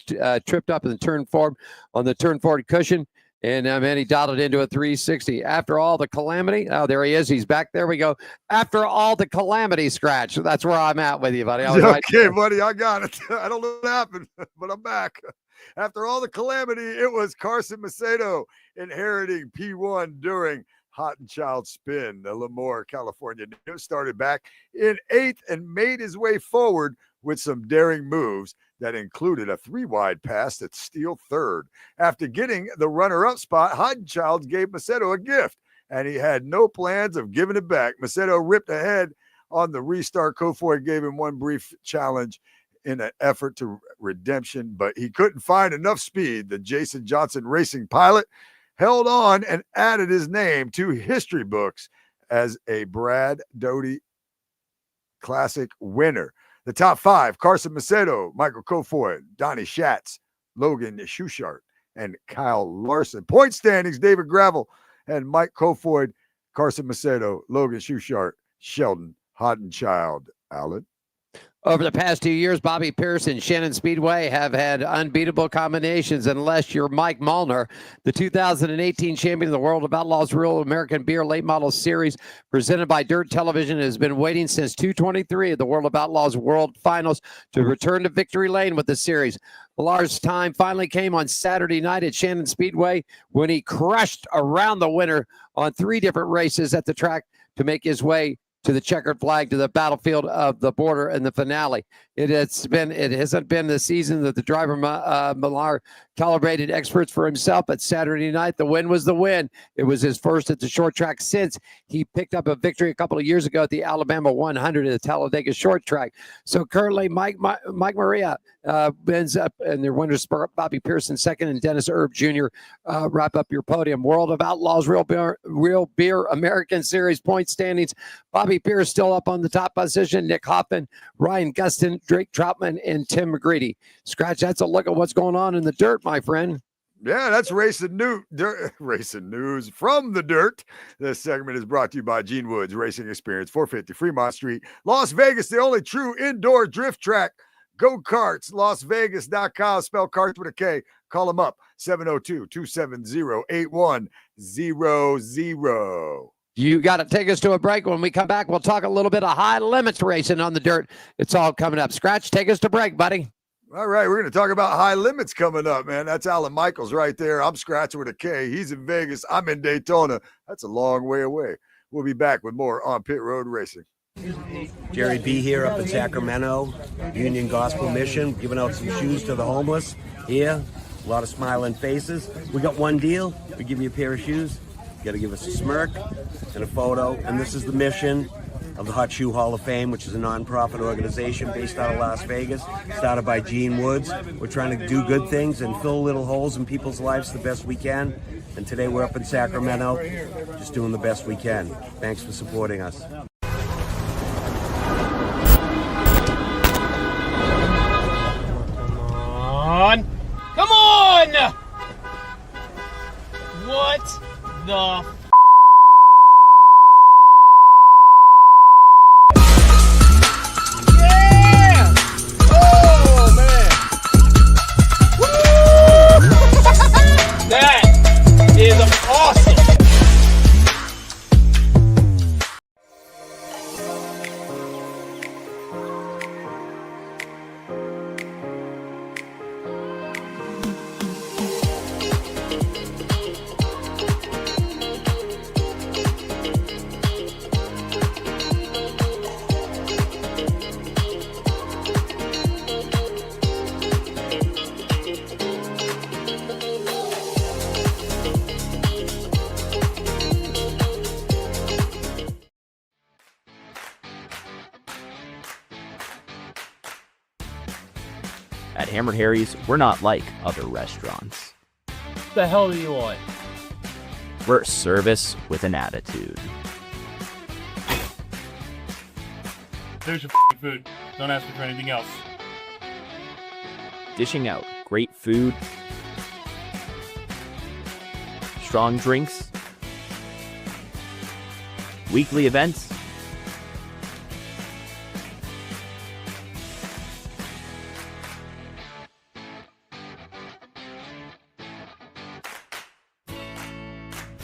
Speaker 3: tripped up in the turn forward on the turn forward cushion. And man, he dialed it into a 360. After all the calamity, oh, there he is. He's back. There we go. After all the calamity, Scratch. That's where I'm at with you, buddy.
Speaker 5: Okay, buddy, I got it. I don't know what happened, but I'm back. After all the calamity, it was Carson Macedo inheriting P1 during Hottenchild's spin. The Lemoore, California started back in 8th and made his way forward with some daring moves that included a 3-wide pass to steal 3rd. After getting the runner-up spot, Hoddenchild gave Macedo a gift, and he had no plans of giving it back. Macedo ripped ahead on the restart. Kofoid gave him one brief challenge in an effort to redemption, but he couldn't find enough speed. The Jason Johnson Racing pilot held on and added his name to history books as a Brad Doty Classic winner. The top 5, Carson Macedo, Michael Kofoid, Donnie Schatz, Logan Schuchart, and Kyle Larson. Point standings, David Gravel and Mike Kofoid, Carson Macedo, Logan Schuchart, Sheldon Hoddenchild. Alan?
Speaker 3: Over the past 2 years, Bobby Pierce and Shannon Speedway have had unbeatable combinations unless you're Mike Mullner. The 2018 champion of the World of Outlaws Real American Beer Late Model Series presented by Dirt Television has been waiting since 223 of the World of Outlaws World Finals to return to victory lane with the series. Millar's time finally came on Saturday night at Shannon Speedway when he crushed around the winner on 3 different races at the track to make his way to the checkered flag, to the battlefield of the border and the finale. It hasn't been the season that the driver Millar calibrated experts for himself, but Saturday night, the win was the win. It was his first at the short track since he picked up a victory a couple of years ago at the Alabama 100 at the Talladega short track. So currently, Mike Maria ends up in their winners, Bobby Pearson second, and Dennis Erb Jr. Wrap up your podium. World of Outlaws Real Beer American Series point standings. Bobby Pierce still up on the top position. Nick Hoffman, Ryan Gustin, Drake Troutman, and Tim McGreedy. Scratch, that's a look at what's going on in the dirt, my friend.
Speaker 5: Yeah, that's racing news from the dirt. This segment is brought to you by Gene Woods Racing Experience, 450 Fremont Street, Las Vegas, the only true indoor drift track. GoKarts, LasVegas.com, spell karts with a K, Call them up, 702-270-8100.
Speaker 3: You got to take us to a break. When we come back, we'll talk a little bit of high limits racing on the dirt. It's all coming up. Scratch, take us to break, buddy.
Speaker 5: All right, we're going to talk about high limits coming up, man. That's Alan Michaels right there. I'm Scratch with a K. He's in Vegas. I'm in Daytona. That's a long way away. We'll be back with more on Pit Road Racing.
Speaker 9: Jerry B here up in Sacramento, Union Gospel Mission, giving out some shoes to the homeless. Here, a lot of smiling faces. We got one deal. We give you a pair of shoes. You got to give us a smirk and a photo. And this is the mission of the Hot Shoe Hall of Fame, which is a non-profit organization based out of Las Vegas, started by Gene Woods. We're trying to do good things and fill little holes in people's lives the best we can. And today we're up in Sacramento, just doing the best we can. Thanks for supporting us.
Speaker 10: Come on! What the yeah! Oh man! Woo! That is awesome!
Speaker 7: At Hammered Harry's, we're not like other restaurants.
Speaker 10: The hell do you want?
Speaker 7: We're service with an attitude.
Speaker 8: There's your food. Don't ask me for anything else.
Speaker 7: Dishing out great food, strong drinks, weekly events,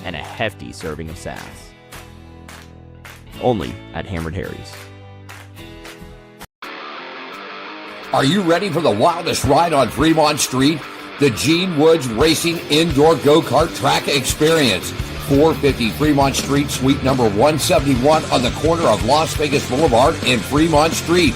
Speaker 7: and a hefty serving of sass. Only at Hammered Harry's.
Speaker 6: Are you ready for the wildest ride on Fremont Street? The Gene Woods Racing Indoor Go-Kart Track Experience. 450 Fremont Street, suite number 171 on the corner of Las Vegas Boulevard and Fremont Street.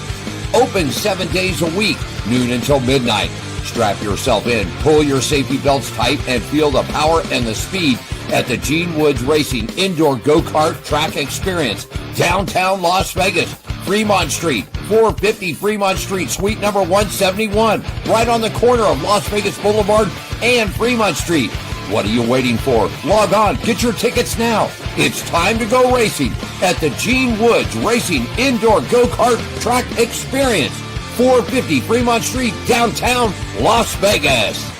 Speaker 6: Open 7 days a week, noon until midnight. Strap yourself in, pull your safety belts tight, and feel the power and the speed at the Gene Woods Racing Indoor Go-Kart Track Experience, downtown Las Vegas, Fremont Street, 450 Fremont Street, suite number 171, right on the corner of Las Vegas Boulevard and Fremont Street. What are you waiting for? Log on, get your tickets now. It's time to go racing at the Gene Woods Racing Indoor Go-Kart Track Experience, 450 Fremont Street, downtown Las Vegas.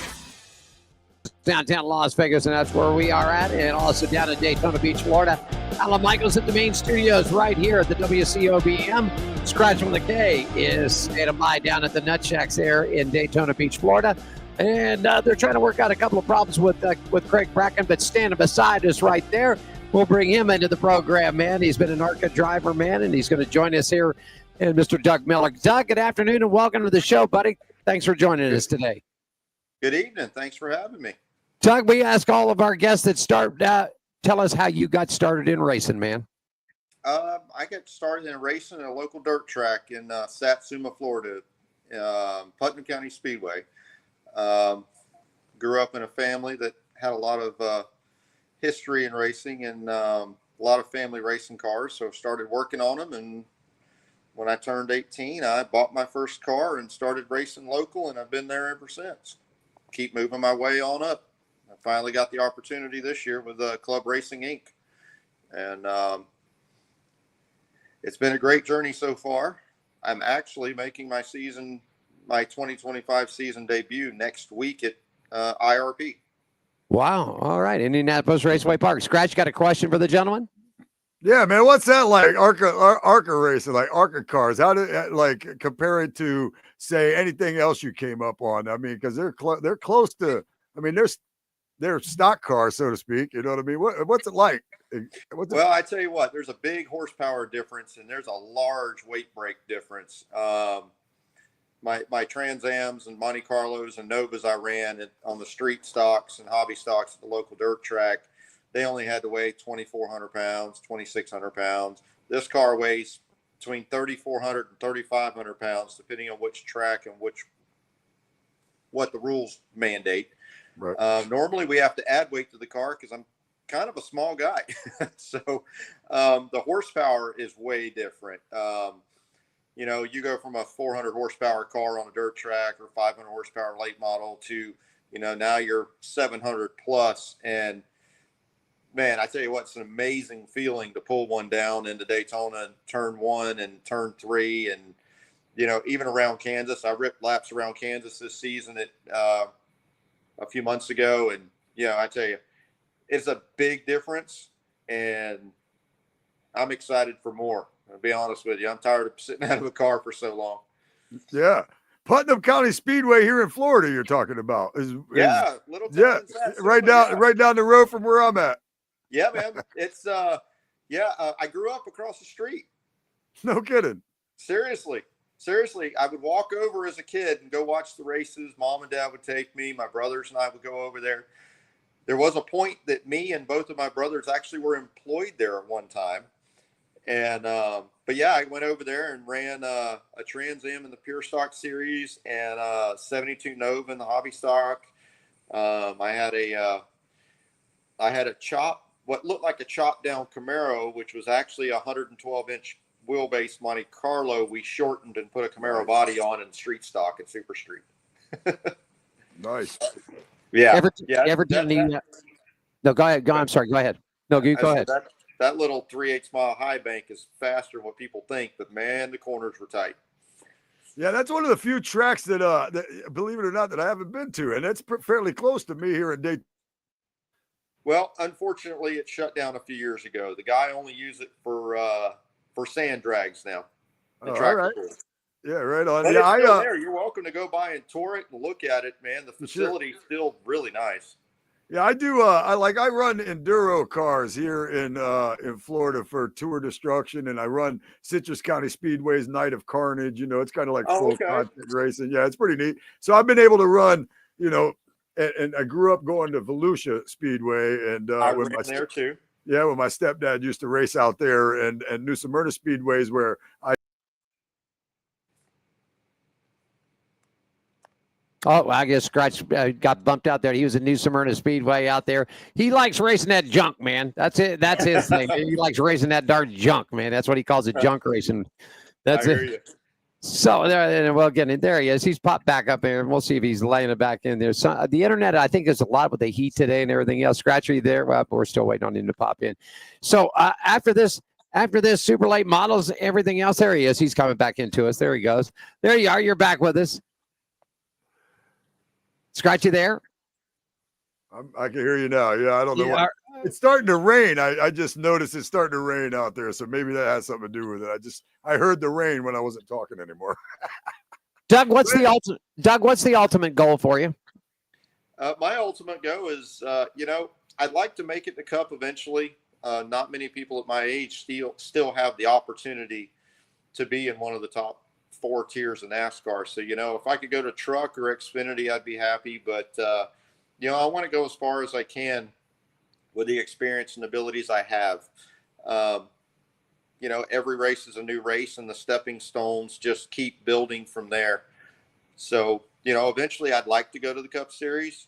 Speaker 3: Downtown Las Vegas, and that's where we are at, and also down in Daytona Beach, Florida. Alan Michaels at the main studios right here at the WCOBM. Scratch with a K is state of mind down at the Nut Shacks there in Daytona Beach, Florida. And they're trying to work out a couple of problems with Craig Bracken, but standing beside us right there, we'll bring him into the program, man. He's been an ARCA driver, man, and he's going to join us here. And Mr. Doug Miller. Doug, good afternoon and welcome to the show, buddy. Thanks for joining us today.
Speaker 11: Good evening. Thanks for having me.
Speaker 3: Doug, we ask all of our guests that start, tell us how you got started in racing, man.
Speaker 11: I got started in racing at a local dirt track in Satsuma, Florida, Putnam County Speedway. Grew up in a family that had a lot of history in racing and a lot of family racing cars, so started working on them. And when I turned 18, I bought my first car and started racing local, and I've been there ever since. Keep moving my way on up. I finally got the opportunity this year with Club Racing Inc. And it's been a great journey so far. I'm actually making my 2025 season debut next week at IRP.
Speaker 3: Wow. All right. Indianapolis Raceway Park. Scratch, got a question for the gentleman?
Speaker 5: Yeah, man. What's that like? ARCA racing, like ARCA cars. How do like compare it to say anything else you came up on? I mean, because they're close to. I mean, they're stock cars, so to speak. You know what I mean? What's it like?
Speaker 11: Well, I tell you what, there's a big horsepower difference and there's a large weight break difference. My Trans Ams and Monte Carlos and Novas I ran on the street stocks and hobby stocks at the local dirt track, they only had to weigh 2,400 pounds, 2,600 pounds. This car weighs between 3,400 and 3,500 pounds, depending on which track and what the rules mandate.
Speaker 5: Right.
Speaker 11: Normally, we have to add weight to the car because I'm kind of a small guy. So the horsepower is way different. You know, you go from a 400 horsepower car on a dirt track or 500 horsepower late model to, you know, now you're 700 plus. And man, I tell you what, it's an amazing feeling to pull one down into Daytona and turn 1 and turn 3. And, you know, even around Kansas, I ripped laps around Kansas this season a few months ago. And, you know, I tell you, it's a big difference. And I'm excited for more. I'll be honest with you. I'm tired of sitting out of the car for so long.
Speaker 5: Yeah. Putnam County Speedway here in Florida you're talking about.
Speaker 11: Yeah, little town
Speaker 5: right down the road from where I'm at.
Speaker 11: Yeah, man. It's I grew up across the street.
Speaker 5: No kidding.
Speaker 11: Seriously. I would walk over as a kid and go watch the races. Mom and Dad would take me. My brothers and I would go over there. There was a point that me and both of my brothers actually were employed there at one time. And, but yeah, I went over there and ran a Trans Am in the Pure Stock Series and 72 Nova in the Hobby Stock. I had a what looked like a chopped down Camaro, which was actually a 112-inch wheelbase Monte Carlo. We shortened and put a Camaro body on in street stock at Super Street.
Speaker 5: Nice.
Speaker 11: Yeah.
Speaker 3: No, go ahead. I'm sorry. Go ahead. No, go ahead.
Speaker 11: That little 3/8 mile high bank is faster than what people think, but man, the corners were tight.
Speaker 5: Yeah, that's one of the few tracks that believe it or not, that I haven't been to, and it's fairly close to me here in Daytona.
Speaker 11: Well, unfortunately, it shut down a few years ago. The guy only used it for sand drags now.
Speaker 5: All right. Yeah, right on.
Speaker 11: But
Speaker 5: yeah,
Speaker 11: it's still there. You're welcome to go by and tour it and look at it, man. The facility's still really nice.
Speaker 5: Yeah, I do. I run enduro cars here in Florida for Tour Destruction, and I run Citrus County Speedway's Night of Carnage. You know, it's kind of like full content racing. Yeah, it's pretty neat. So I've been able to run, you know, and I grew up going to Volusia Speedway, and
Speaker 11: I ran there too.
Speaker 5: Yeah, well, my stepdad used to race out there, and New Smyrna Speedways where I.
Speaker 3: Oh, I guess Scratch got bumped out there. He was in New Smyrna Speedway out there. He likes racing that junk, man. That's it. That's his thing. He likes racing that darn junk, man. That's what he calls it, junk racing. That's it. So there he is. He's popped back up here, and we'll see if he's laying it back in there. So the internet, I think, is a lot with the heat today and everything else. Scratch, are you there? Well, we're still waiting on him to pop in. So after this super late models, everything else, there he is. He's coming back into us. There he goes. There you are. You're back with us. Scratchy there?
Speaker 5: I can hear you now. Yeah, I don't know. It's starting to rain. I just noticed it's starting to rain out there, so maybe that has something to do with it. I heard the rain when I wasn't talking anymore.
Speaker 3: Doug, what's the ultimate goal for you?
Speaker 11: My ultimate goal is, I'd like to make it the Cup eventually. Not many people at my age still have the opportunity to be in one of the top 4 tiers of NASCAR. So, if I could go to Truck or Xfinity, I'd be happy. But, I want to go as far as I can with the experience and abilities I have. Every race is a new race, and the stepping stones just keep building from there. So, eventually I'd like to go to the Cup Series,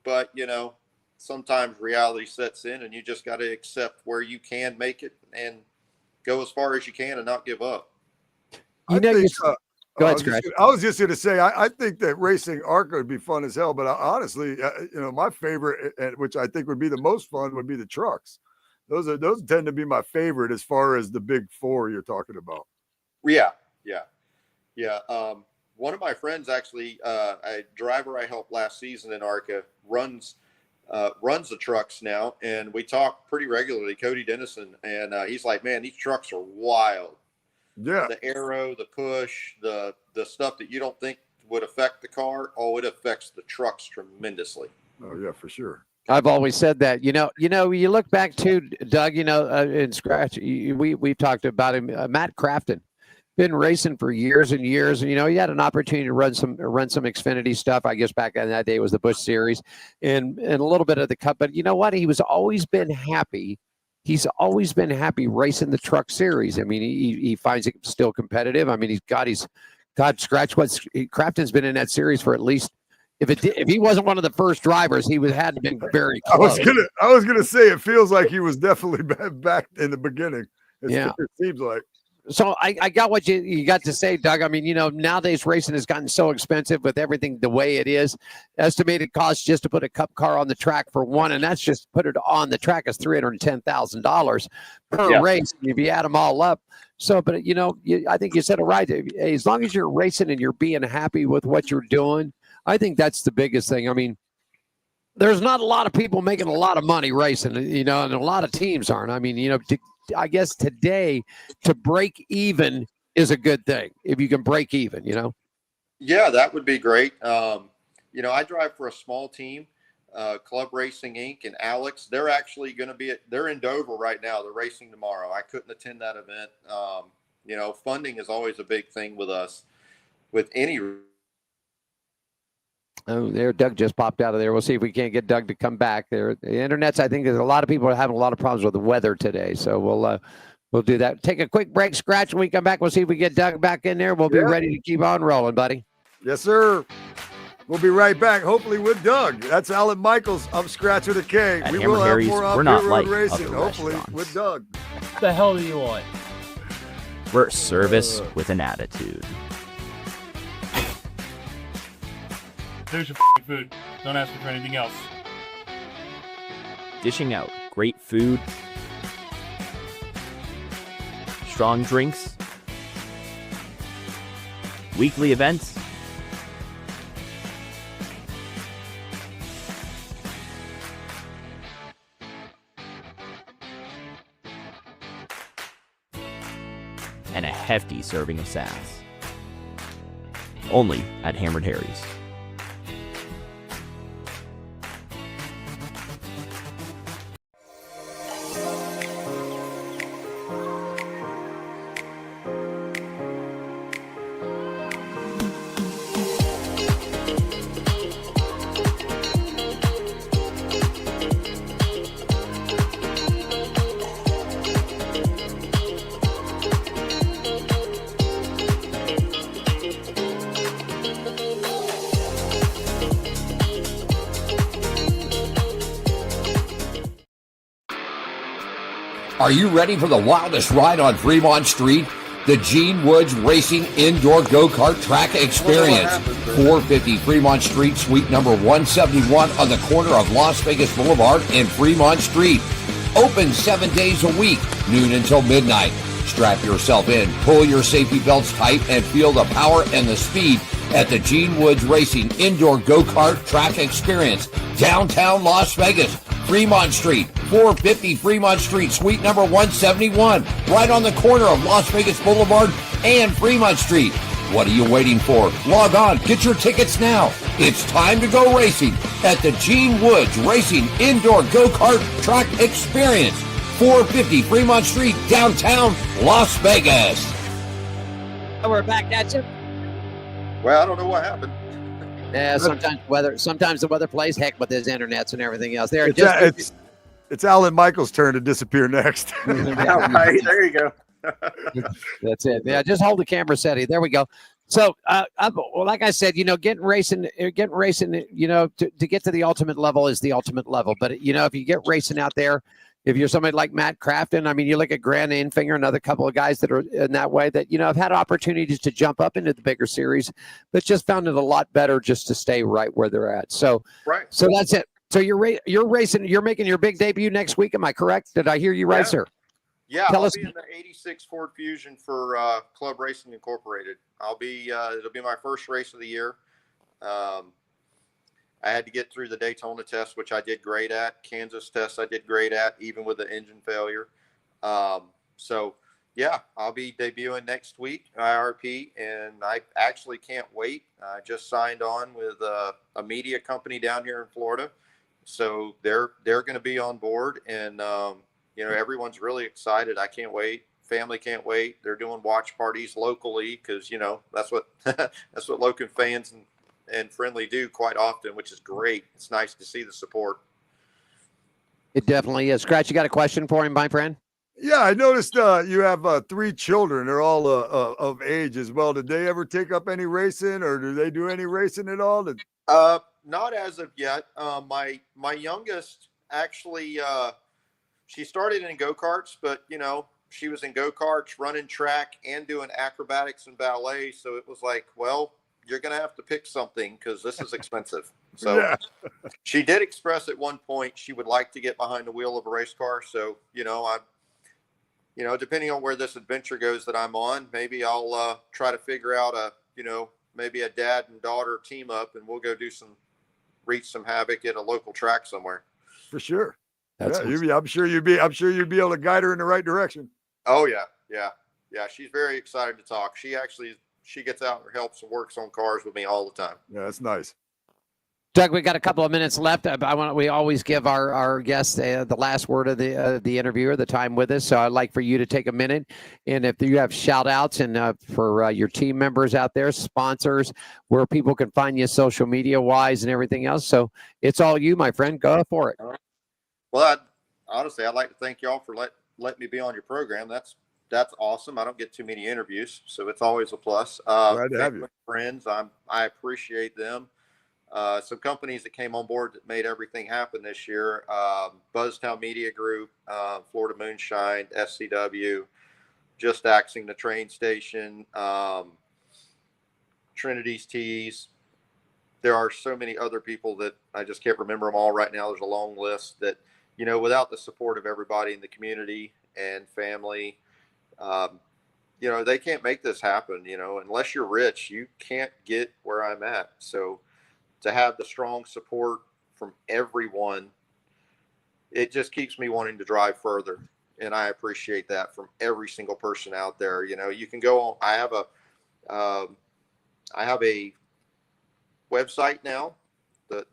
Speaker 11: but, sometimes reality sets in and you just got to accept where you can make it and go as far as you can and not give up.
Speaker 3: Go ahead, Scratch.
Speaker 5: I was just going to say, I think that racing ARCA would be fun as hell, but honestly, my favorite, which I think would be the most fun, would be the trucks. Those tend to be my favorite as far as the big 4 you're talking about.
Speaker 11: Yeah. One of my friends, actually, a driver I helped last season in ARCA, runs runs the trucks now, and we talk pretty regularly, Cody Dennison, and he's like, man, these trucks are wild.
Speaker 5: Yeah.
Speaker 11: The aero, the push, the stuff that you don't think would affect the car, it affects the trucks tremendously.
Speaker 5: Oh yeah, for sure.
Speaker 3: I've always said that. You look back to Doug. In Scratch, we've talked about him. Matt Crafton, been racing for years and years, and he had an opportunity to run some Xfinity stuff. I guess back in that day it was the Busch Series, and a little bit of the Cup. But you know what? He's always been happy. He's always been happy racing the Truck Series. I mean, he finds it still competitive. I mean, Scratch. Crafton's been in that series for at least. If he wasn't one of the first drivers, he had been very close.
Speaker 5: I was gonna say it feels like he was definitely back in the beginning. It seems like.
Speaker 3: So I got what you got to say, Doug. I mean, nowadays racing has gotten so expensive with everything the way it is. Estimated cost just to put a Cup car on the track for one, and that's just put it on the track is $310,000 per race if you add them all up. So, but I think you said it right. As long as you're racing and you're being happy with what you're doing, I think that's the biggest thing. I mean, there's not a lot of people making a lot of money racing, and a lot of teams aren't. I mean, I guess today to break even is a good thing if you can break even,
Speaker 11: Yeah, that would be great. I drive for a small team, Club Racing Inc. and Alex. They're actually going to they're in Dover right now. They're racing tomorrow. I couldn't attend that event. Funding is always a big thing with us, with any.
Speaker 3: Oh, there, Doug just popped out of there. We'll see if we can't get Doug to come back there. The internet's, I think there's a lot of people are having a lot of problems with the weather today. So we'll do that. Take a quick break, Scratch. When we come back, we'll see if we get Doug back in there. We'll be ready to keep on rolling, buddy.
Speaker 5: Yes, sir. We'll be right back, hopefully with Doug. That's Alan Michaels. I'm Scratch with a K.
Speaker 7: At
Speaker 5: We
Speaker 7: Hammer
Speaker 5: will have
Speaker 7: Harry's,
Speaker 5: more
Speaker 7: we're
Speaker 5: on
Speaker 7: not
Speaker 5: pit road
Speaker 7: like
Speaker 5: racing,
Speaker 7: other
Speaker 5: hopefully
Speaker 7: restaurants.
Speaker 5: with Doug.
Speaker 10: What the hell do you want?
Speaker 7: We're service with an attitude.
Speaker 8: There's your food. Don't ask me for anything else.
Speaker 7: Dishing out great food, strong drinks, weekly events, and a hefty serving of sass. Only at Hammered Harry's.
Speaker 6: Are you ready for the wildest ride on Fremont Street? The Gene Woods Racing Indoor Go-Kart Track Experience. 450 Fremont Street, suite number 171 on the corner of Las Vegas Boulevard and Fremont Street. Open 7 days a week, noon until midnight. Strap yourself in, pull your safety belts tight, and feel the power and the speed at the Gene Woods Racing Indoor Go-Kart Track Experience. Downtown Las Vegas. Fremont Street, 450 Fremont Street, suite number 171, right on the corner of Las Vegas Boulevard and Fremont Street. What are you waiting for? Log on, get your tickets now. It's time to go racing at the Gene Woods Racing Indoor Go-Kart Track Experience, 450 Fremont Street, downtown Las Vegas.
Speaker 3: We're back at you.
Speaker 11: Well, I don't know what happened.
Speaker 3: Yeah, sometimes the weather plays heck with his internets and everything else. There,
Speaker 5: it's Alan Michaels' turn to disappear next.
Speaker 11: Yeah, right, there you go.
Speaker 3: That's it. Yeah, just hold the camera steady. There we go. So, like I said, getting racing, to get to the ultimate level is the ultimate level. But if you get racing out there, if you're somebody like Matt Crafton, I mean, you look at Grant Infinger, another couple of guys that are in that way that, have had opportunities to jump up into the bigger series, but just found it a lot better just to stay right where they're at. So,
Speaker 11: right.
Speaker 3: So that's it. So you're racing, you're making your big debut next week. Am I correct? Did I hear you right, sir?
Speaker 11: Yeah, I'll be in the 86 Ford Fusion for Club Racing Incorporated. It'll be my first race of the year. I had to get through the Daytona test, which I did great at. Kansas test I did great at, even with the engine failure. So yeah, I'll be debuting next week, IRP, and I actually can't wait. I just signed on with a media company down here in Florida, so they're going to be on board, and everyone's really excited. I can't wait. Family can't wait. They're doing watch parties locally because that's what that's what local fans and friendly do quite often, which is great. It's nice to see the support.
Speaker 3: It definitely is. Scratch, you got a question for him, my friend?
Speaker 5: Yeah, I noticed you have 3 children. They're all of age as well. Did they ever take up any racing, or do they do any racing at all?
Speaker 11: Not as of yet. My youngest actually, she started in go-karts, but she was in go-karts, running track, and doing acrobatics and ballet. So it was like, well, you're going to have to pick something because this is expensive. So yeah. She did express at one point she would like to get behind the wheel of a race car. So, depending on where this adventure goes that I'm on, maybe I'll try to figure out maybe a dad and daughter team up, and we'll go wreak some havoc at a local track somewhere.
Speaker 5: For sure. I'm sure you'd be able to guide her in the right direction.
Speaker 11: Oh yeah. She's very excited to talk. She gets out and helps and works on cars with me all the time.
Speaker 5: Yeah, that's nice.
Speaker 3: Doug, we got a couple of minutes left. We always give our guests the last word of the interviewer, the time with us. So I'd like for you to take a minute, and if you have shout outs and for your team members out there, sponsors, where people can find you social media wise and everything else. So it's all you, my friend. Go for it.
Speaker 11: Well, I'd like to thank y'all for letting me be on your program. That's awesome. I don't get too many interviews, so it's always a plus.
Speaker 5: Glad to have you.
Speaker 11: Friends, I appreciate them. Some companies that came on board that made everything happen this year: Buzztown Media Group, Florida Moonshine, SCW, Just Axing the Train Station, Trinity's Tees. There are so many other people that I just can't remember them all right now. There's a long list that, without the support of everybody in the community and family, they can't make this happen. Unless you're rich, you can't get where I'm at. So to have the strong support from everyone, it just keeps me wanting to drive further. And I appreciate that from every single person out there. You can go on. I have a website now. The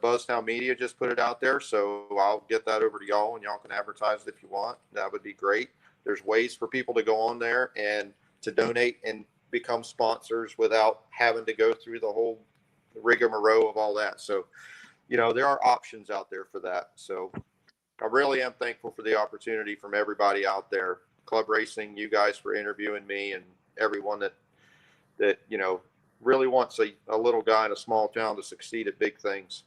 Speaker 11: Buzztown Media just put it out there. So I'll get that over to y'all, and y'all can advertise it if you want. That would be great. There's ways for people to go on there and to donate and become sponsors without having to go through the whole rigmarole of all that. So, there are options out there for that. So I really am thankful for the opportunity from everybody out there. Club Racing, you guys for interviewing me, and everyone that really wants a little guy in a small town to succeed at big things.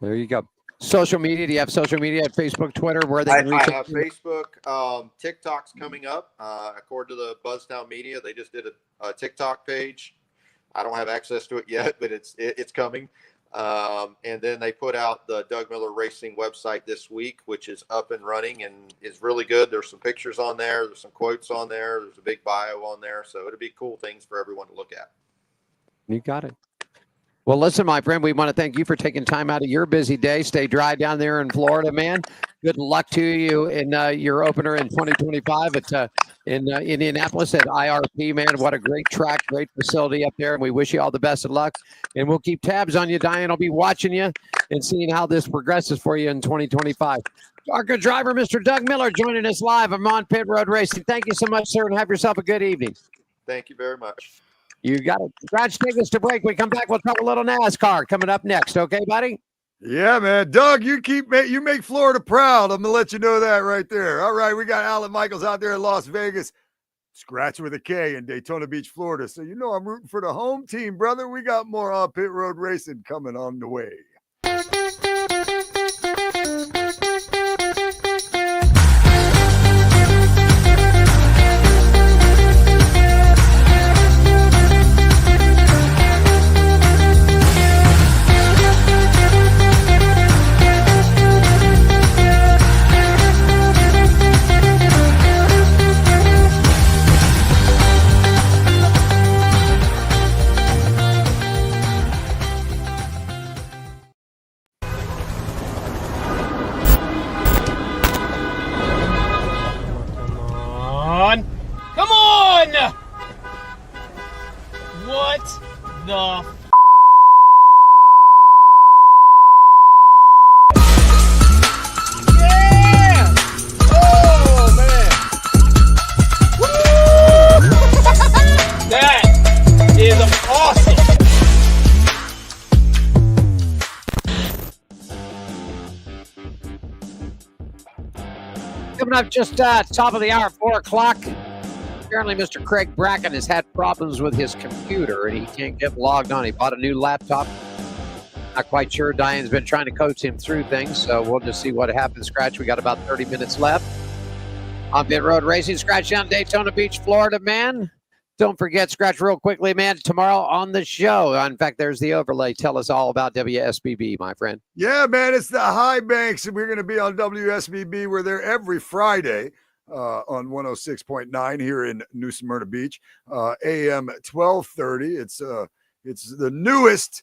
Speaker 3: There you go. Social media. Do you have social media? Facebook, Twitter, where they can reach
Speaker 11: I have Facebook. TikTok's coming up. According to the Buzztown Media, they just did a TikTok page. I don't have access to it yet, but it's coming. And then they put out the Doug Miller Racing website this week, which is up and running and is really good. There's some pictures on there. There's some quotes on there. There's a big bio on there. So it'll be cool things for everyone to look at.
Speaker 3: You got it. Well, listen, my friend, we want to thank you for taking time out of your busy day. Stay dry down there in Florida, man. Good luck to you in your opener in 2025 in Indianapolis at IRP, man. What a great track, great facility up there, and we wish you all the best of luck. And we'll keep tabs on you, Diane. I'll be watching you and seeing how this progresses for you in 2025. ARCA driver, Mr. Doug Miller, joining us live. I'm on Pit Road Racing. Thank you so much, sir, and have yourself a good evening.
Speaker 11: Thank you very much.
Speaker 3: You got it. Scratch, take us to break. We come back, we'll talk a little NASCAR coming up next. Okay, buddy?
Speaker 5: Yeah, man. Doug, you make Florida proud. I'm going to let you know that right there. All right, we got Alan Michaels out there in Las Vegas. Scratch with a K in Daytona Beach, Florida. So I'm rooting for the home team, brother. We got more on Pit Road Racing coming on the way.
Speaker 10: on! What the yeah! Oh, man! Woo! That is awesome!
Speaker 3: Coming up just top of the hour, 4 o'clock. Apparently, Mr. Craig Bracken has had problems with his computer and he can't get logged on. He bought a new laptop. Not quite sure. Diane's been trying to coach him through things, so we'll just see what happens. Scratch, we got about 30 minutes left. On Pit Road Racing, Scratch down Daytona Beach, Florida, man. Don't forget, Scratch, real quickly, man, tomorrow on the show. In fact, there's the overlay. Tell us all about WSBB, my friend.
Speaker 5: Yeah, man, it's the High Banks, and we're going to be on WSBB. We're there every Friday on 106.9 here in New Smyrna Beach, AM 1230. It's the newest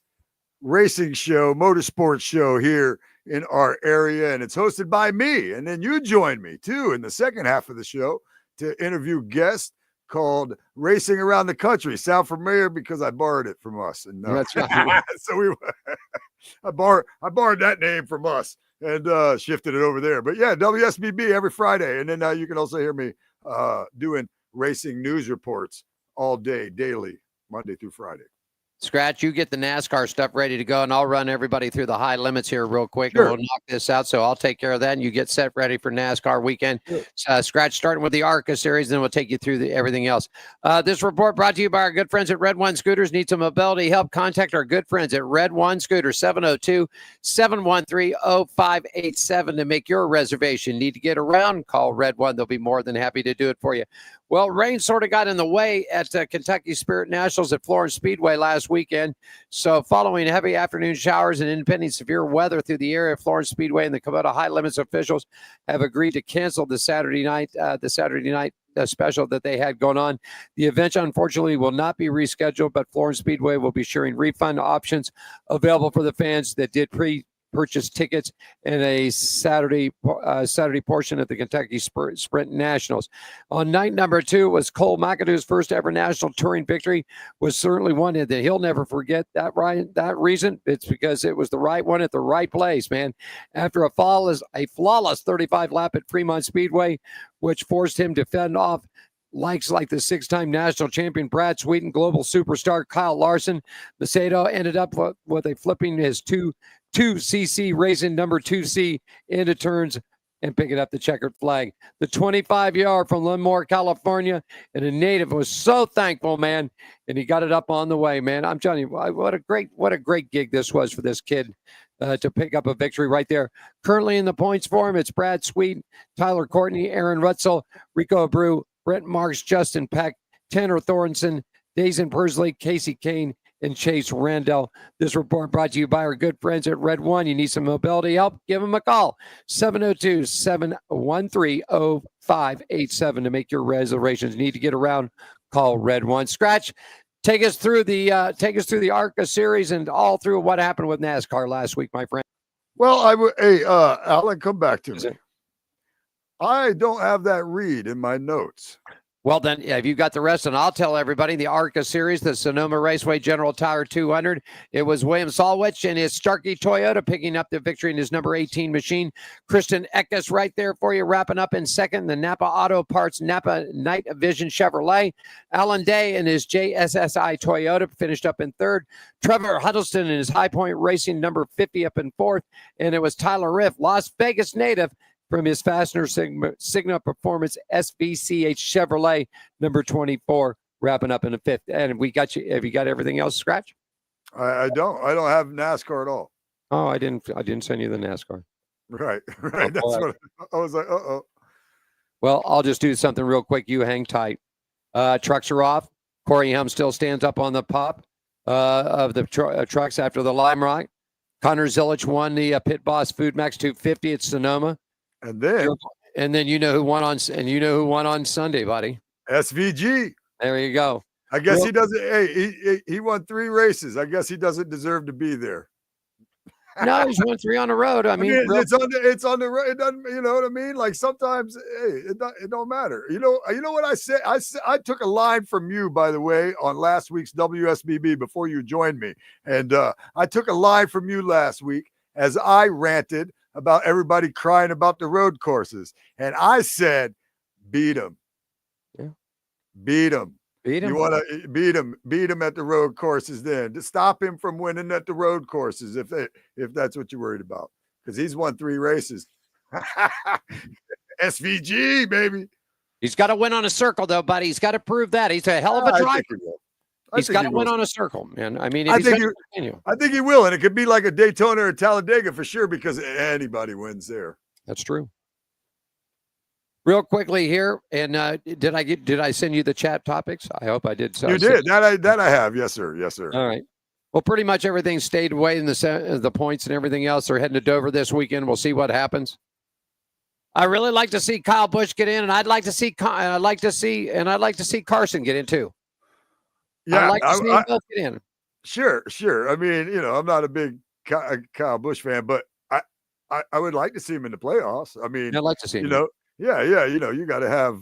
Speaker 5: racing show, motorsports show here in our area, and it's hosted by me. And then you join me, too, in the second half of the show to interview guests called Racing Around the Country. Sound familiar? Because I borrowed it from us. And
Speaker 3: That's right.
Speaker 5: so I borrowed that name from us and shifted it over there. But yeah, WSBB every Friday. And then you can also hear me doing racing news reports all day, daily, Monday through Friday.
Speaker 3: Scratch, you get the NASCAR stuff ready to go, and I'll run everybody through the high limits here real quick.
Speaker 5: Sure.
Speaker 3: And we'll knock this out, so I'll take care of that, and you get set ready for NASCAR weekend.
Speaker 5: Sure.
Speaker 3: Scratch, starting with the ARCA series, then we'll take you through everything else. This report brought to you by our good friends at Red One Scooters. Need some mobility help? Contact our good friends at Red One Scooters, 702-713-0587 to make your reservation. Need to get around? Call Red One. They'll be more than happy to do it for you. Well, rain sort of got in the way at Kentucky Spirit Nationals at Florence Speedway last weekend. So following heavy afternoon showers and impending severe weather through the area of Florence Speedway, and the Kubota High Limits officials have agreed to cancel the Saturday night special that they had going on. The event, unfortunately, will not be rescheduled, but Florence Speedway will be sharing refund options available for the fans that did purchase tickets in a Saturday portion of the Kentucky Sprint Nationals. On night number 2 was Cole McAdoo's first ever national touring victory. Was certainly one that he'll never forget. That reason, it's because it was the right one at the right place, man. After a flawless 35 lap at Fremont Speedway, which forced him to fend off likes like the 6-time national champion Brad Sweeten, global superstar Kyle Larson, Macedo ended up with a flipping his 2cc racing number 2C into turns and picking up the checkered flag. The 25-yard from Linmore, California, and a native was so thankful, man, and he got it up on the way, man. I'm telling you, what a great gig this was for this kid to pick up a victory right there. Currently in the points for him, it's Brad Sweet, Tyler Courtney, Aaron Rutzel, Rico Abreu, Brent Marks, Justin Peck, Tanner Thornton, Dazen Persley, Casey Kane, and Chase Randall. This report brought to you by our good friends at Red One. You need some mobility help? Give them a call, 702-713-0587 to make your reservations. Need to get around? Call Red One. Scratch, take us through the ARCA series and all through what happened with NASCAR last week, my friend.
Speaker 5: Well, Alan, come back to me. I don't have that read in my notes.
Speaker 3: Well, then, if you got the rest, and I'll tell everybody, the ARCA series, the Sonoma Raceway General Tire 200, it was William Solwich and his Starkey Toyota picking up the victory in his number 18 machine. Kristen Eckes right there for you, wrapping up in second. The Napa Auto Parts Napa Night Vision Chevrolet. Alan Day and his JSSI Toyota finished up in third. Trevor Huddleston and his High Point Racing number 50 up in fourth. And it was Tyler Riff, Las Vegas native, from his Fastener Sigma Performance SVCH Chevrolet number 24, wrapping up in the fifth. And we got you. Have you got everything else, Scratch?
Speaker 5: I don't have NASCAR at all.
Speaker 3: Oh, I didn't send you the NASCAR.
Speaker 5: Right. That's what I was like.
Speaker 3: Well, I'll just do something real quick. You hang tight. Trucks are off. Corey Helm still stands up on the pop of the trucks after the Lime Rock. Connor Zillich won the Pit Boss Food Max 250 at Sonoma.
Speaker 5: And then
Speaker 3: you know who won on Sunday, buddy.
Speaker 5: SVG.
Speaker 3: There you go.
Speaker 5: I guess he doesn't. Hey, he won 3 races. I guess he doesn't deserve to be there.
Speaker 3: No, he's won 3 on the road. I mean,
Speaker 5: it's on the road. It doesn't, you know what I mean? Like sometimes, hey, it don't matter. You know what I said? I took a line from you, by the way, on last week's WSBB before you joined me, and I took a line from you last week as I ranted about everybody crying about the road courses, and I said, beat them, beat them. You want to beat him at the road courses then to stop him from winning at the road courses if that's what you're worried about, because he's won 3 races. SVG, baby.
Speaker 3: He's got to win on a circle, though, buddy. He's got to prove that. He's a hell of a driver. He's got to win on a circle, man. I mean, I think
Speaker 5: he will, and it could be like a Daytona or Talladega for sure, because anybody wins there.
Speaker 3: That's true. Real quickly here, and did I send you the chat topics? I hope I did. So
Speaker 5: you did. That I have. Yes, sir. Yes, sir.
Speaker 3: All right. Well, pretty much everything stayed away in the points and everything else. They're heading to Dover this weekend. We'll see what happens. I really like to see Kyle Busch get in, and I'd like to see Carson get in too.
Speaker 5: Yeah,
Speaker 3: I'd like to see them both get in.
Speaker 5: Sure. I mean, I'm not a big Kyle Busch fan, but I would like to see him in the playoffs. I mean,
Speaker 3: I'd like to see him.
Speaker 5: Yeah, you got to have,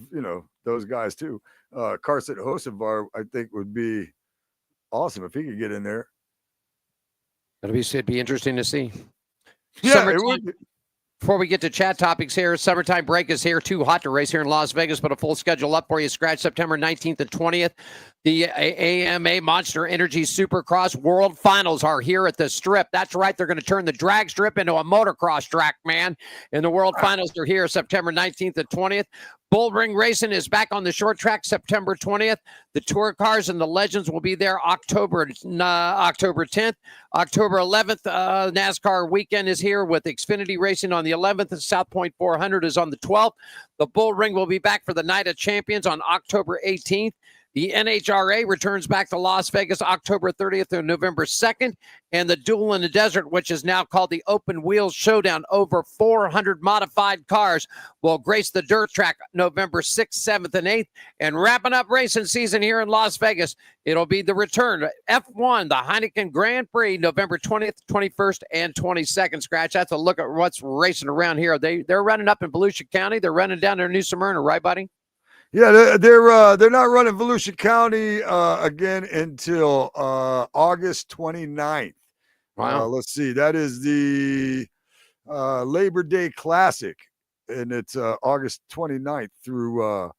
Speaker 5: those guys too. Carson Hocevar, I think, would be awesome if he could get in there.
Speaker 3: It'd be interesting to see.
Speaker 5: Yeah, it would be.
Speaker 3: Before we get to chat topics here, summertime break is here. Too hot to race here in Las Vegas, but a full schedule up for you. Scratch September 19th and 20th. The AMA Monster Energy Supercross World Finals are here at the Strip. That's right. They're going to turn the drag strip into a motocross track, man. And the World Finals are here September 19th and 20th. Bull Ring Racing is back on the short track September 20th. The Tour Cars and the Legends will be there October 10th. October 11th, NASCAR weekend is here with Xfinity Racing on the 11th. The South Point 400 is on the 12th. The Bull Ring will be back for the Night of Champions on October 18th. The NHRA returns back to Las Vegas October 30th and November 2nd. And the Duel in the Desert, which is now called the Open Wheels Showdown, over 400 modified cars will grace the dirt track November 6th, 7th, and 8th. And wrapping up racing season here in Las Vegas, it'll be the return to F1, the Heineken Grand Prix, November 20th, 21st, and 22nd. Scratch, that's a look at what's racing around here. They're running up in Volusia County. They're running down to New Smyrna, right, buddy?
Speaker 5: Yeah, they're not running Volusia County again until August 29th.
Speaker 3: Wow.
Speaker 5: Let's see. That is the Labor Day Classic, and it's August 29th through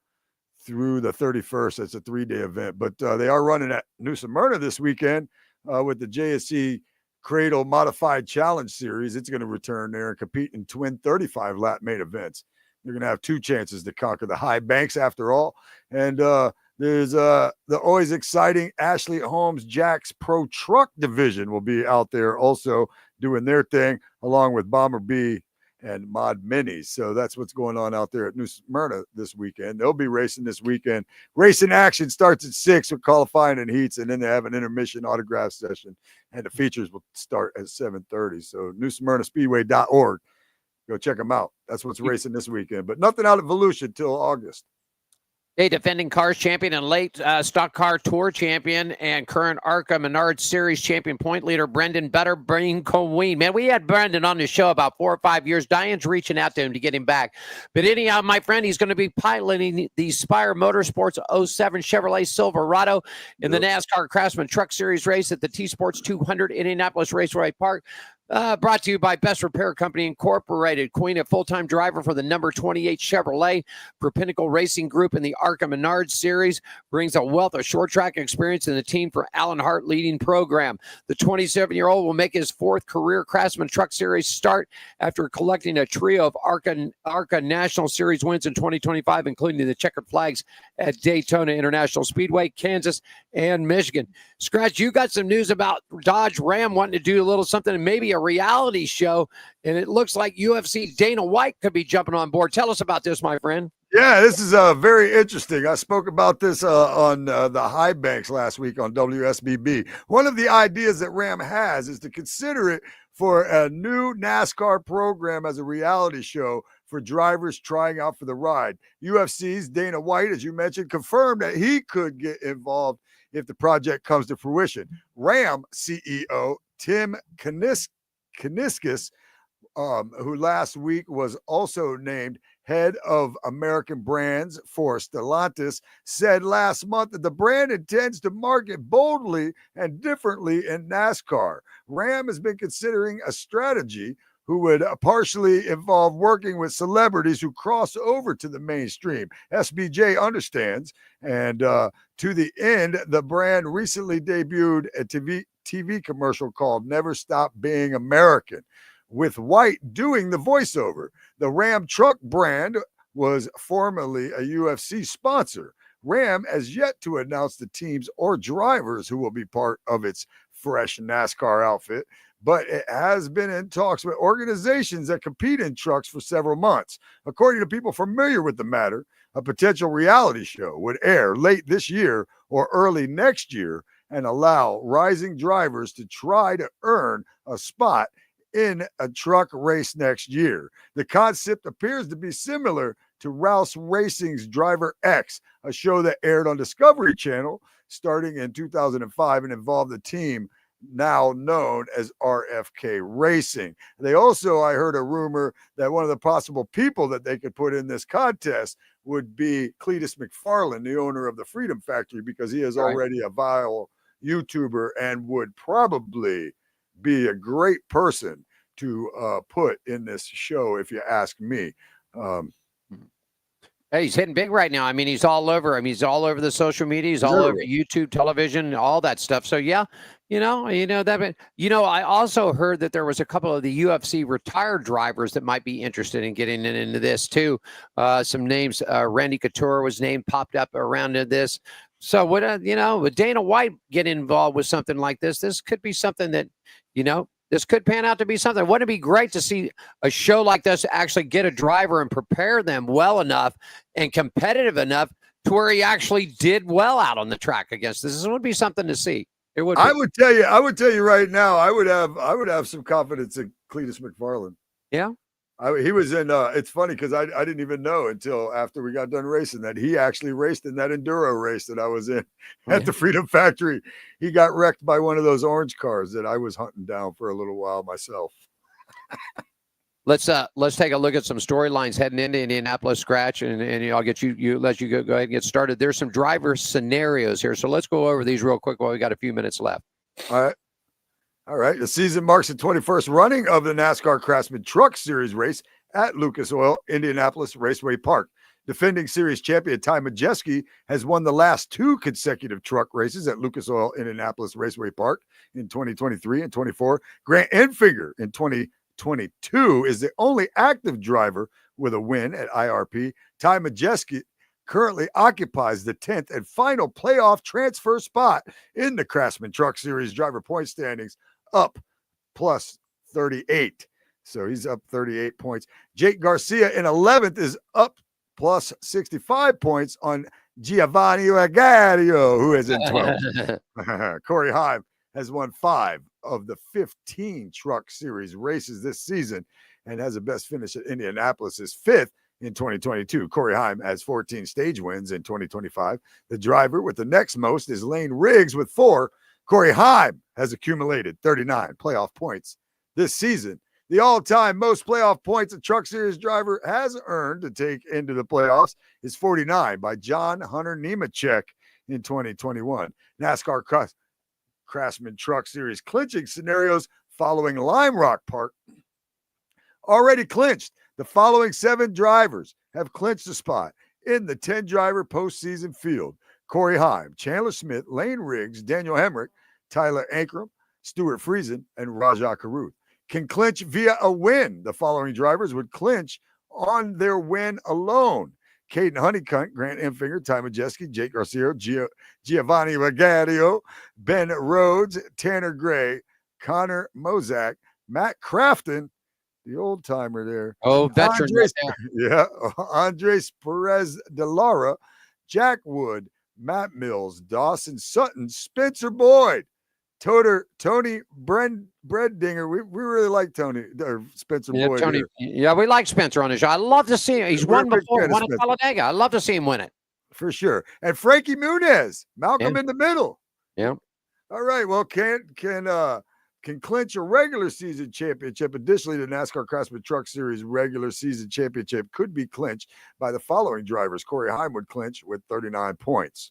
Speaker 5: the 31st. It's a 3-day event, but they are running at New Smyrna this weekend with the JSC Cradle Modified Challenge Series. It's going to return there and compete in twin 35 lap main events. You're going to have 2 chances to conquer the high banks after all. And there's the always exciting Ashley Holmes Jack's Pro Truck Division will be out there also doing their thing, along with Bomber B and Mod Minis. So that's what's going on out there at New Smyrna this weekend. They'll be racing this weekend. Racing action starts at 6 with qualifying and heats, and then they have an intermission autograph session, and the features will start at 7:30. So newsmyrnaspeedway.org. Go check them out. That's what's racing this weekend. But nothing out of Volusia until August.
Speaker 3: Hey, defending Cars champion and late Stock Car Tour champion and current ARCA Menards Series champion point leader Brendan Butterbrain Queen. Man, we had Brendan on the show about 4 or 5 years. Diane's reaching out to him to get him back. But anyhow, my friend, he's going to be piloting the Spire Motorsports 07 Chevrolet Silverado in the NASCAR Craftsman Truck Series race at the T-Sports 200 Indianapolis Raceway Park. Brought to you by Best Repair Company Incorporated. Queen, a full-time driver for the number 28 Chevrolet for Pinnacle Racing Group in the ARCA Menards Series, brings a wealth of short track experience in the team for Alan Hart leading program. The 27-year-old will make his 4th career Craftsman Truck Series start after collecting a trio of ARCA National Series wins in 2025, including the checkered flags at Daytona International Speedway, Kansas, and Michigan. Scratch, you got some news about Dodge Ram wanting to do a little something, and maybe a reality show, and it looks like UFC Dana White could be jumping on board. Tell us about this, my friend.
Speaker 5: Yeah, this is very interesting. I spoke about this on the high banks last week on WSBB. One of the ideas that Ram has is to consider it for a new NASCAR program as a reality show for drivers trying out for the ride. UFC's Dana White, as you mentioned, confirmed that he could get involved if the project comes to fruition. Ram CEO Tim Kuniskis Kaniskis, who last week was also named head of American brands for Stellantis, said last month that the brand intends to market boldly and differently in NASCAR. Ram has been considering a strategy who would partially involve working with celebrities who cross over to the mainstream. SBJ understands, and to the end, the brand recently debuted a TV commercial called Never Stop Being American, with White doing the voiceover. The Ram truck brand was formerly a UFC sponsor. Ram has yet to announce the teams or drivers who will be part of its fresh NASCAR outfit, but it has been in talks with organizations that compete in trucks for several months. According to people familiar with the matter, a potential reality show would air late this year or early next year and allow rising drivers to try to earn a spot in a truck race next year. The concept appears to be similar to Rouse Racing's Driver X, a show that aired on Discovery Channel starting in 2005 and involved the team now known as RFK Racing. They also, I heard a rumor that one of the possible people that they could put in this contest would be Cletus McFarland, the owner of the Freedom Factory, because he is already a viral YouTuber and would probably be a great person to put in this show, if you ask me.
Speaker 3: Hey, he's hitting big right now. I mean, he's all over. I mean, he's all over the social media. He's all over YouTube, television, all that stuff. So yeah, I also heard that there was a couple of the UFC retired drivers that might be interested in getting into this too. Some names, Randy Couture was named, popped up around this. So what, with Dana White getting involved with something like this could be something that, this could pan out to be something. Wouldn't it be great to see a show like this actually get a driver and prepare them well enough and competitive enough to where he actually did well out on the track against this? This would be something to see. It would.
Speaker 5: I would tell you right now, I would have some confidence in Cletus McFarland.
Speaker 3: Yeah.
Speaker 5: He was in. It's funny because I didn't even know until after we got done racing that he actually raced in that enduro race that I was in at the Freedom Factory. He got wrecked by one of those orange cars that I was hunting down for a little while myself.
Speaker 3: Let's take a look at some storylines heading into Indianapolis Scratch, and I'll get let you go ahead and get started. There's some driver scenarios here, so let's go over these real quick while we got a few minutes left.
Speaker 5: All right. The season marks the 21st running of the NASCAR Craftsman Truck Series race at Lucas Oil Indianapolis Raceway Park. Defending series champion Ty Majeski has won the last two consecutive truck races at Lucas Oil Indianapolis Raceway Park in 2023 and 24. Grant Enfinger in 2022 is the only active driver with a win at IRP. Ty Majeski currently occupies the 10th and final playoff transfer spot in the Craftsman Truck Series driver point standings, up plus 38. So he's up 38 points. Jake Garcia in 11th is up plus 65 points on Giovanni Lagario, who is in 12th. Corey Heim has won 5 of the 15 Truck Series races this season and has the best finish at Indianapolis, is 5th in 2022. Corey Heim has 14 stage wins in 2025. The driver with the next most is Lane Riggs with 4. Corey Heim has accumulated 39 playoff points this season. The all-time most playoff points a Truck Series driver has earned to take into the playoffs is 49 by John Hunter Nemechek in 2021. NASCAR Craftsman Truck Series clinching scenarios following Lime Rock Park already clinched. The following 7 drivers have clinched a spot in the 10-driver postseason field: Corey Heim, Chandler Smith, Lane Riggs, Daniel Hemrick, Tyler Ankrum, Stuart Friesen, and Rajah Caruth. Can clinch via a win. The following drivers would clinch on their win alone: Caden Honeycutt, Grant Enfinger, Ty Majeski, Jake Garcia, Giovanni Lagario, Ben Rhodes, Tanner Gray, Connor Mozak, Matt Crafton, the old timer there.
Speaker 3: Oh, veteran.
Speaker 5: Andres Perez de Lara, Jack Wood, Matt Mills, Dawson Sutton, Spencer Boyd, Tony Breddinger. We really like Tony or Spencer Boyd.
Speaker 3: Tony. Yeah, we like Spencer on the show. I love to see him. He's won before, won at Talladega. I love to see him win it.
Speaker 5: For sure. And Frankie Muniz, Malcolm in the middle.
Speaker 3: Yeah.
Speaker 5: All right. Well, can can clinch a regular season championship. Additionally, the NASCAR Craftsman Truck Series regular season championship could be clinched by the following drivers. Corey Heim would clinch with 39 points.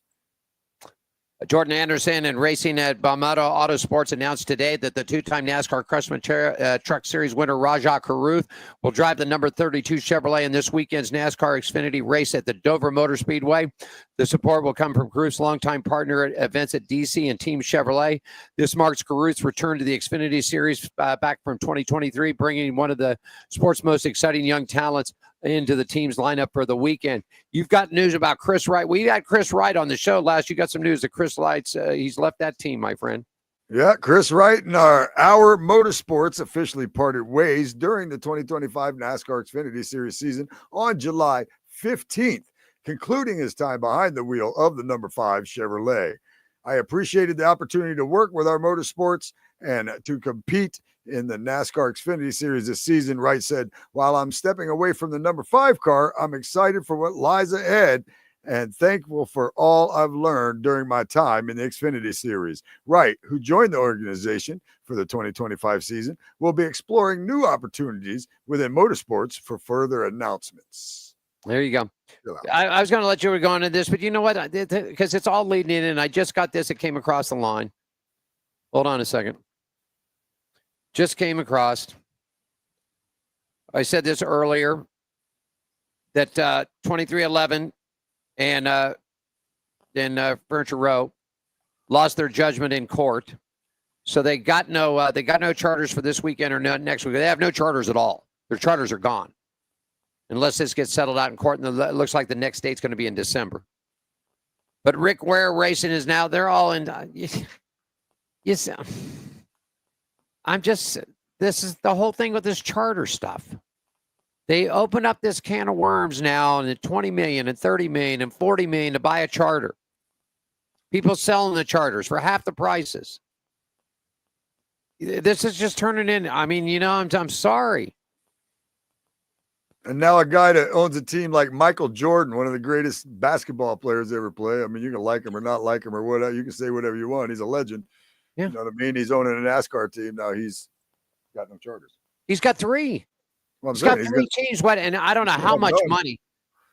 Speaker 3: Jordan Anderson and Racing at Balmoral Autosports announced today that the two-time NASCAR Craftsman Truck Series winner Rajah Caruth will drive the number 32 Chevrolet in this weekend's NASCAR Xfinity race at the Dover Motor Speedway. The support will come from Caruth's longtime partner at events at DC and Team Chevrolet. This marks Caruth's return to the Xfinity Series back from 2023, bringing one of the sport's most exciting young talents into the team's lineup for the weekend. You've got news about Chris Wright. We had Chris Wright on the show last. You got some news that Chris Wright's he's left that team, my friend.
Speaker 5: Yeah, Chris Wright and our Motorsports officially parted ways during the 2025 NASCAR Xfinity Series season on July 15th, concluding his time behind the wheel of the number 5 Chevrolet. I appreciated the opportunity to work with our Motorsports and to compete in the NASCAR Xfinity Series this season. Wright said, while I'm stepping away from the number 5 car, I'm excited for what lies ahead and thankful for all I've learned during my time in the Xfinity Series. Wright, who joined the organization for the 2025 season, will be exploring new opportunities within motorsports for further announcements.
Speaker 3: There you go. I was going to let you go into this, but you know what? Because it's all leading in, and I just got this. It came across the line. Hold on a second. Just came across. I said this earlier that 2311 and Furniture Row lost their judgment in court, so they got no charters for this weekend or next week. They have no charters at all. Their charters are gone unless this gets settled out in court, and it looks like the next date's going to be in December. But Rick Ware Racing is now. They're all in. Yes. This is the whole thing with this charter stuff. They open up this can of worms now, and $20 million and $30 million and $40 million to buy a charter. People selling the charters for half the prices. This is just turning in. I mean, I'm sorry.
Speaker 5: And now a guy that owns a team like Michael Jordan, one of the greatest basketball players ever play. I mean, you can like him or not like him or whatever. You can say whatever you want. He's a legend. Yeah. You know what I mean? He's owning a NASCAR team. Now he's got no charters.
Speaker 3: He's got 3.
Speaker 5: Well,
Speaker 3: he's got 3 teams. What? And I don't know how much money.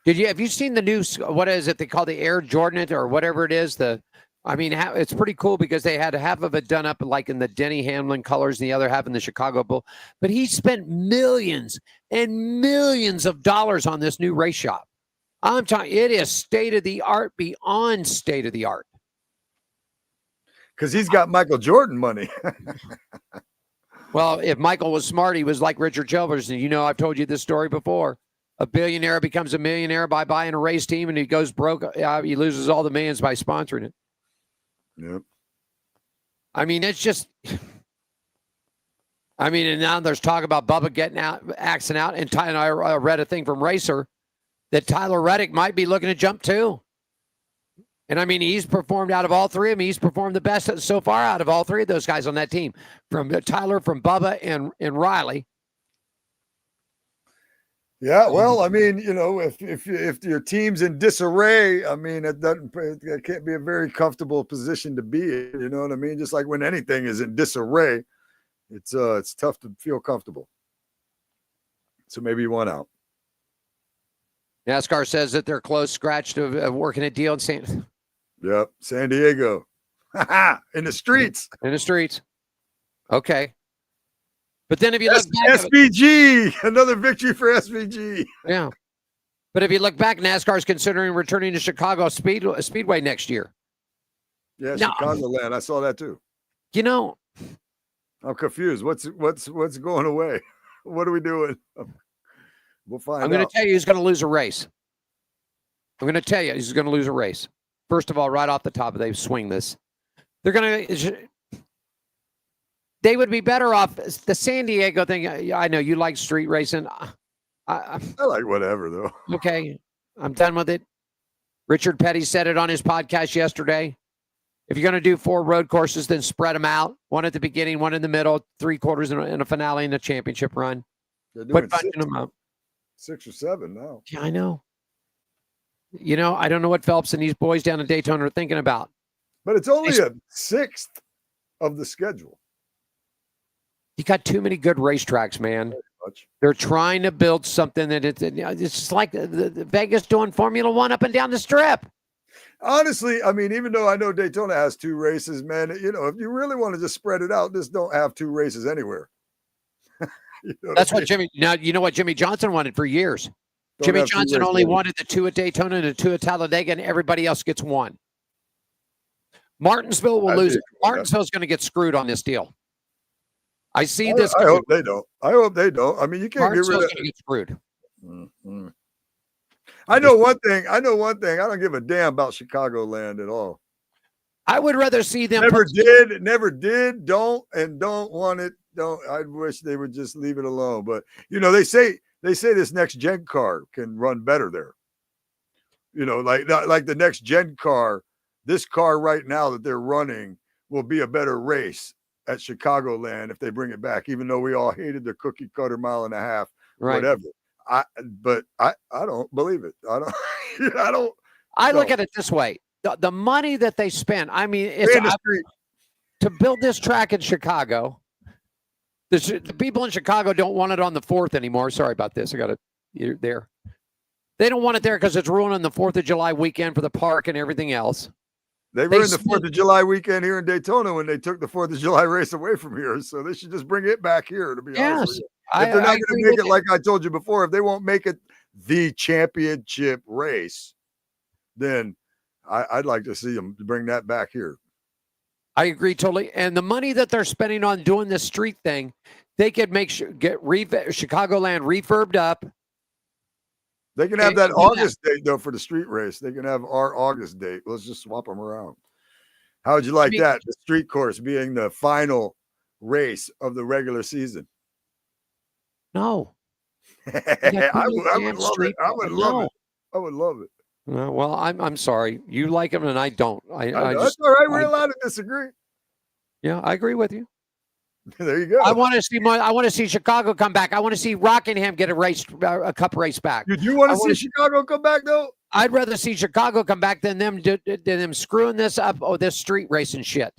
Speaker 3: Have you seen the new, what is it they call the Air Jordan or whatever it is? It's pretty cool because they had half of it done up like in the Denny Hamlin colors and the other half in the Chicago Bull. But he spent millions and millions of dollars on this new race shop. I'm talking, it is state of the art beyond state of the art.
Speaker 5: Because he's got Michael Jordan money.
Speaker 3: Well, if Michael was smart, he was like Richard Childress. And I've told you this story before. A billionaire becomes a millionaire by buying a race team, and he goes broke. He loses all the millions by sponsoring it.
Speaker 5: Yep.
Speaker 3: I mean, it's just. And now there's talk about Bubba getting out, axing out. And I read a thing from Racer that Tyler Reddick might be looking to jump too. And he's performed out of all 3 of them. He's performed the best so far out of all 3 of those guys on that team, from Tyler, from Bubba, and Riley.
Speaker 5: Yeah, well, if your team's in disarray, it can't be a very comfortable position to be in. You know what I mean? Just like when anything is in disarray, it's tough to feel comfortable. So maybe you want out.
Speaker 3: NASCAR says that they're close scratch to working a deal in
Speaker 5: San Diego. In the streets.
Speaker 3: In the streets. Okay. But then if you look back,
Speaker 5: SVG, another victory for SVG.
Speaker 3: Yeah. But if you look back, NASCAR is considering returning to Chicago Speedway next year.
Speaker 5: Yeah, Chicagoland. I saw that too. I'm confused. What's going away? What are we doing? We'll find out.
Speaker 3: I'm going to tell you he's going to lose a race. I'm going to tell you he's going to lose a race. First of all, right off the top, they swing this. They would be better off. The San Diego thing, I know you like street racing.
Speaker 5: I like whatever, though.
Speaker 3: Okay, I'm done with it. Richard Petty said it on his podcast yesterday. If you're going to do 4 road courses, then spread them out. 1 at the beginning, 1 in the middle, 3 quarters in a finale and a championship run.
Speaker 5: They're doing
Speaker 3: bunching them up.
Speaker 5: 6 or 7 now.
Speaker 3: Yeah, I know. I don't know what Phelps and these boys down in Daytona are thinking about.
Speaker 5: But it's only a 6th of the schedule.
Speaker 3: You got too many good racetracks, man. They're trying to build something that it's just like the Vegas doing Formula One up and down the strip.
Speaker 5: Honestly, I mean, even though I know Daytona has 2 races, man, if you really want to just spread it out, just don't have 2 races anywhere.
Speaker 3: That's what Jimmy. Now you know what Jimmy Johnson wanted for years. Jimmy Johnson only wanted the 2 at Daytona and the 2 at Talladega, and everybody else gets 1. Martinsville will lose it. Martinsville's going to get screwed on this deal. I see this.
Speaker 5: I hope they don't. I hope they don't. I mean, you can't get rid of
Speaker 3: going to get screwed.
Speaker 5: Mm-hmm. I know one thing. I don't give a damn about Chicagoland at all.
Speaker 3: I would rather see them.
Speaker 5: Never did, don't want it. I wish they would just leave it alone. But they say this next gen car can run better there. Like the next gen car, this car right now that they're running will be a better race at Chicagoland if they bring it back, even though we all hated the cookie cutter mile and a half, whatever. I don't believe it. I don't.
Speaker 3: I look at it this way: the money that they spent. I mean, it's to build this track in Chicago. The people in Chicago don't want it on the 4th anymore. Sorry about this. I got it there. They don't want it there because it's ruining the 4th of July weekend for the park and everything else.
Speaker 5: They ruined the 4th of July weekend here in Daytona when they took the 4th of July race away from here. So they should just bring it back here, to be honest with you. If they're not going to make it, like I told you before, if they won't make it the championship race, then I'd like to see them bring that back here.
Speaker 3: I agree totally. And the money that they're spending on doing this street thing, they could get Chicagoland refurbed up.
Speaker 5: They can have that August date, though, for the street race. They can have our August date. Let's just swap them around. How would you like that? The street course being the final race of the regular season.
Speaker 3: No.
Speaker 5: I would love it. I would love it.
Speaker 3: Well, I'm sorry. You like them and I don't.
Speaker 5: That's all right. We're allowed to disagree.
Speaker 3: Yeah, I agree with you.
Speaker 5: There you go.
Speaker 3: I want to see Chicago come back. I want to see Rockingham get a cup race back.
Speaker 5: You want to see Chicago come back though?
Speaker 3: I'd rather see Chicago come back than them screwing this up. Oh, this street racing shit.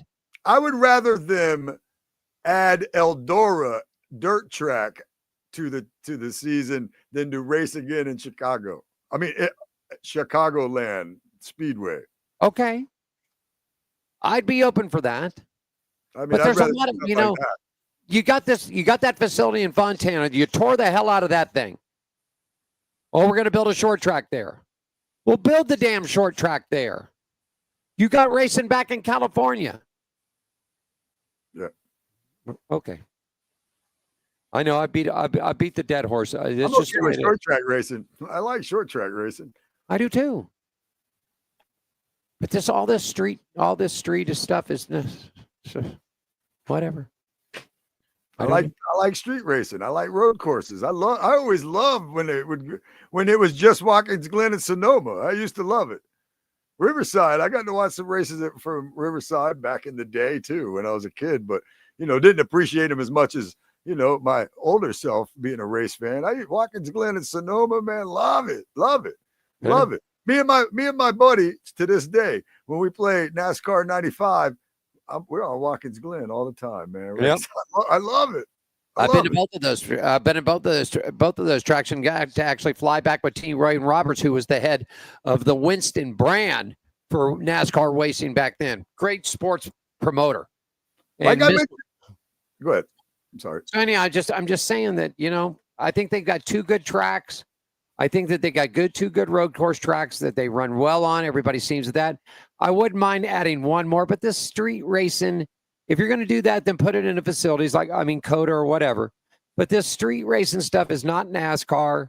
Speaker 5: I would rather them add Eldora dirt track to the season than to race again in Chicago. I mean, Chicagoland Speedway.
Speaker 3: Okay, I'd be open for that.
Speaker 5: I mean,
Speaker 3: but there's a lot of you got that facility in Fontana. You tore the hell out of that thing. Oh, we're going to build a short track there. We'll build the damn short track there. You got racing back in California.
Speaker 5: Yeah.
Speaker 3: Okay. I know I beat the dead horse. It's
Speaker 5: I'm
Speaker 3: just
Speaker 5: okay with short track racing. I like short track racing.
Speaker 3: I do too. But all this street stuff is whatever.
Speaker 5: I like street racing. I like road courses. I always loved when it was just Watkins Glen and Sonoma. I used to love it. Riverside, I got to watch some races from Riverside back in the day too when I was a kid, but didn't appreciate them as much as my older self being a race fan. Watkins Glen and Sonoma, man, love it. Me and my buddy to this day, when we play NASCAR 95, we're on Watkins Glen all the time, man.
Speaker 3: Yep.
Speaker 5: I love it.
Speaker 3: I've been to both of those. I've been in both of those tracks and got to actually fly back with T. Ryan Roberts, who was the head of the Winston brand for NASCAR racing back then. Great sports promoter.
Speaker 5: Go ahead. I'm sorry.
Speaker 3: So anyhow, I'm just saying that I think they've got 2 good tracks. I think that they got 2 good road course tracks that they run well on. Everybody seems that. I wouldn't mind adding one more, but this street racing, if you're going to do that, then put it into facilities like, COTA or whatever. But this street racing stuff is not NASCAR.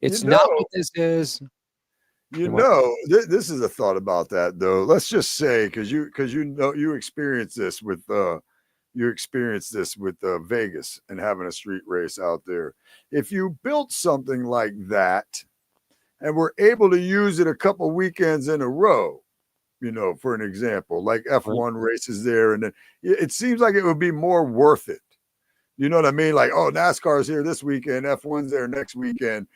Speaker 3: It's not what this is.
Speaker 5: This is a thought about that though. Let's just say, because you experienced this with Vegas and having a street race out there. If you built something like that and were able to use it a couple weekends in a row, for an example, like F1 races there, and then it seems like it would be more worth it. You know what I mean? Like, oh, NASCAR's here this weekend, F1's there next weekend,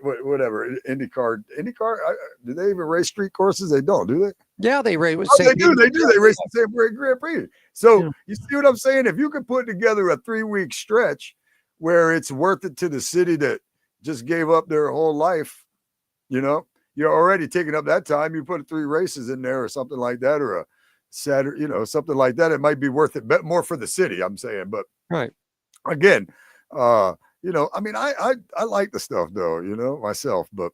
Speaker 5: whatever IndyCar. Do they even race street courses? They don't, do they?
Speaker 3: Yeah, they race.
Speaker 5: They do. They race the same Grand Prix. So you see what I'm saying? If you can put together a 3-week stretch where it's worth it to the city that just gave up their whole life, you're already taking up that time. You put 3 races in there or something like that, or a Saturday, something like that. It might be worth it, but more for the city, I'm saying. But
Speaker 3: right
Speaker 5: again, I like the stuff though, myself. But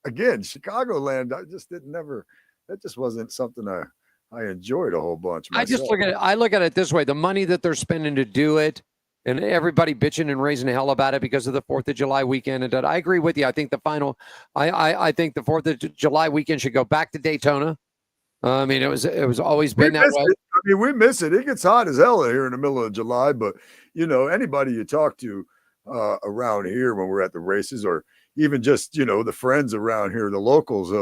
Speaker 5: again, Chicagoland, that just wasn't something I enjoyed a whole bunch myself.
Speaker 3: I look at it this way: the money that they're spending to do it, and everybody bitching and raising hell about it because of the 4th of July weekend. And I agree with you. I think I think the 4th of July weekend should go back to Daytona. I mean, it was always been that way.
Speaker 5: I mean, we miss it. It gets hot as hell here in the middle of July, but anybody you talk to around here when we're at the races, or even just the friends around here, the locals,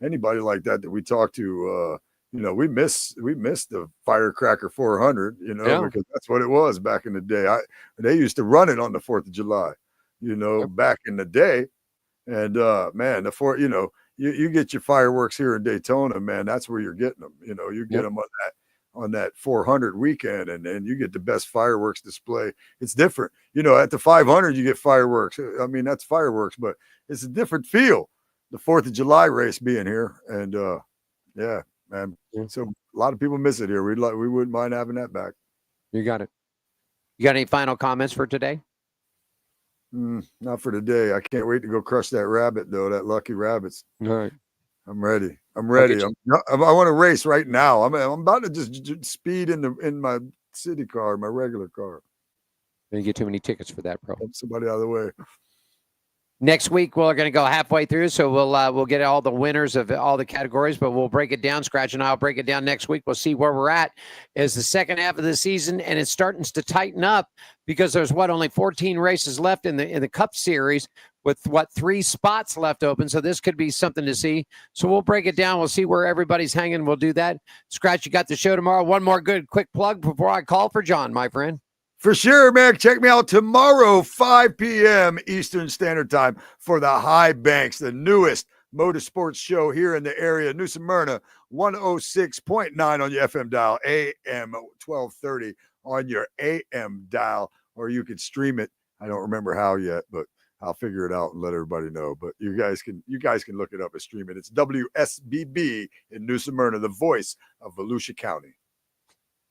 Speaker 5: anybody like that we talk to, we miss the Firecracker 400, because that's what it was back in the day. They used to run it on the 4th of July, back in the day, and man, the 4th, you get your fireworks here in Daytona, man. That's where you're getting them. You get them on that 400 weekend, and you get the best fireworks display. It's different. At the 500, you get fireworks. I mean, that's fireworks, but it's a different feel. The 4th of July race being here, and yeah, man. So a lot of people miss it here. We wouldn't mind having that back.
Speaker 3: You got it. You got any final comments for today?
Speaker 5: Not for today. I can't wait to go crush that rabbit, though. That lucky rabbits.
Speaker 3: All right.
Speaker 5: I'm ready. I want to race right now. I'm about to just speed in my city car, my regular car.
Speaker 3: You get too many tickets for that, bro.
Speaker 5: Help somebody out of the way.
Speaker 3: Next week we're going to go halfway through, so we'll get all the winners of all the categories, but we'll break it down. Scratch and I'll break it down next week. We'll see where we're at as the second half of the season, and it's starting to tighten up because there's only 14 races left in the Cup Series, with 3 spots left open. So this could be something to see. So we'll break it down. We'll see where everybody's hanging. We'll do that. Scratch, you got the show tomorrow. One more quick plug before I call for John, my friend.
Speaker 5: For sure, man. Check me out tomorrow, 5 p.m. Eastern Standard Time for the High Banks, the newest motorsports show here in the area. New Smyrna, 106.9 on your FM dial, AM 1230 on your AM dial, or you could stream it. I don't remember how yet, but I'll figure it out and let everybody know. But you guys can look it up and stream it. It's WSBB in New Smyrna, the voice of Volusia County.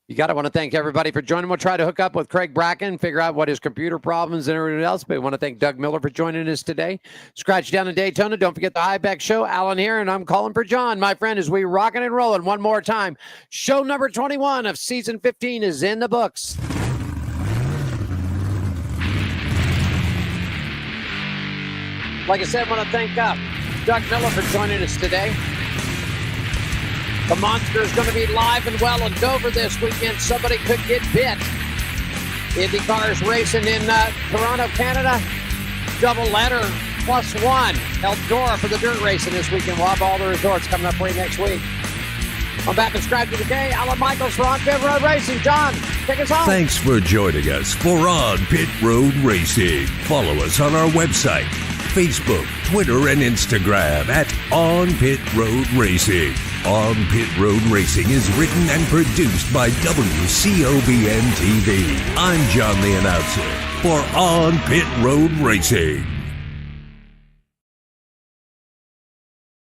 Speaker 3: You got to want to thank everybody for joining. We'll try to hook up with Craig Bracken, figure out what his computer problems and everything else. But we want to thank Doug Miller for joining us today. Scratch down in Daytona. Don't forget the High Back Show. Alan here, and I'm calling for John, my friend, as we rocking and rolling one more time. Show number 21 of season 15 is in the books. Like I said, I want to thank Doug Miller for joining us today. The Monster is going to be live and well in Dover this weekend. Somebody could get bit. IndyCar's racing in Toronto, Canada. Double letter +1. Eldora for the dirt racing this weekend. We'll have all the resorts coming up for you next week. I'm back and Scratch of the Day. Alan Michaels for On Pit Road Racing. John, take us home.
Speaker 4: Thanks for joining us for On Pit Road Racing. Follow us on our website, Facebook, Twitter, and Instagram at On Pit Road Racing. On Pit Road Racing is written and produced by WCOBN TV. I'm John the Announcer for On Pit Road Racing.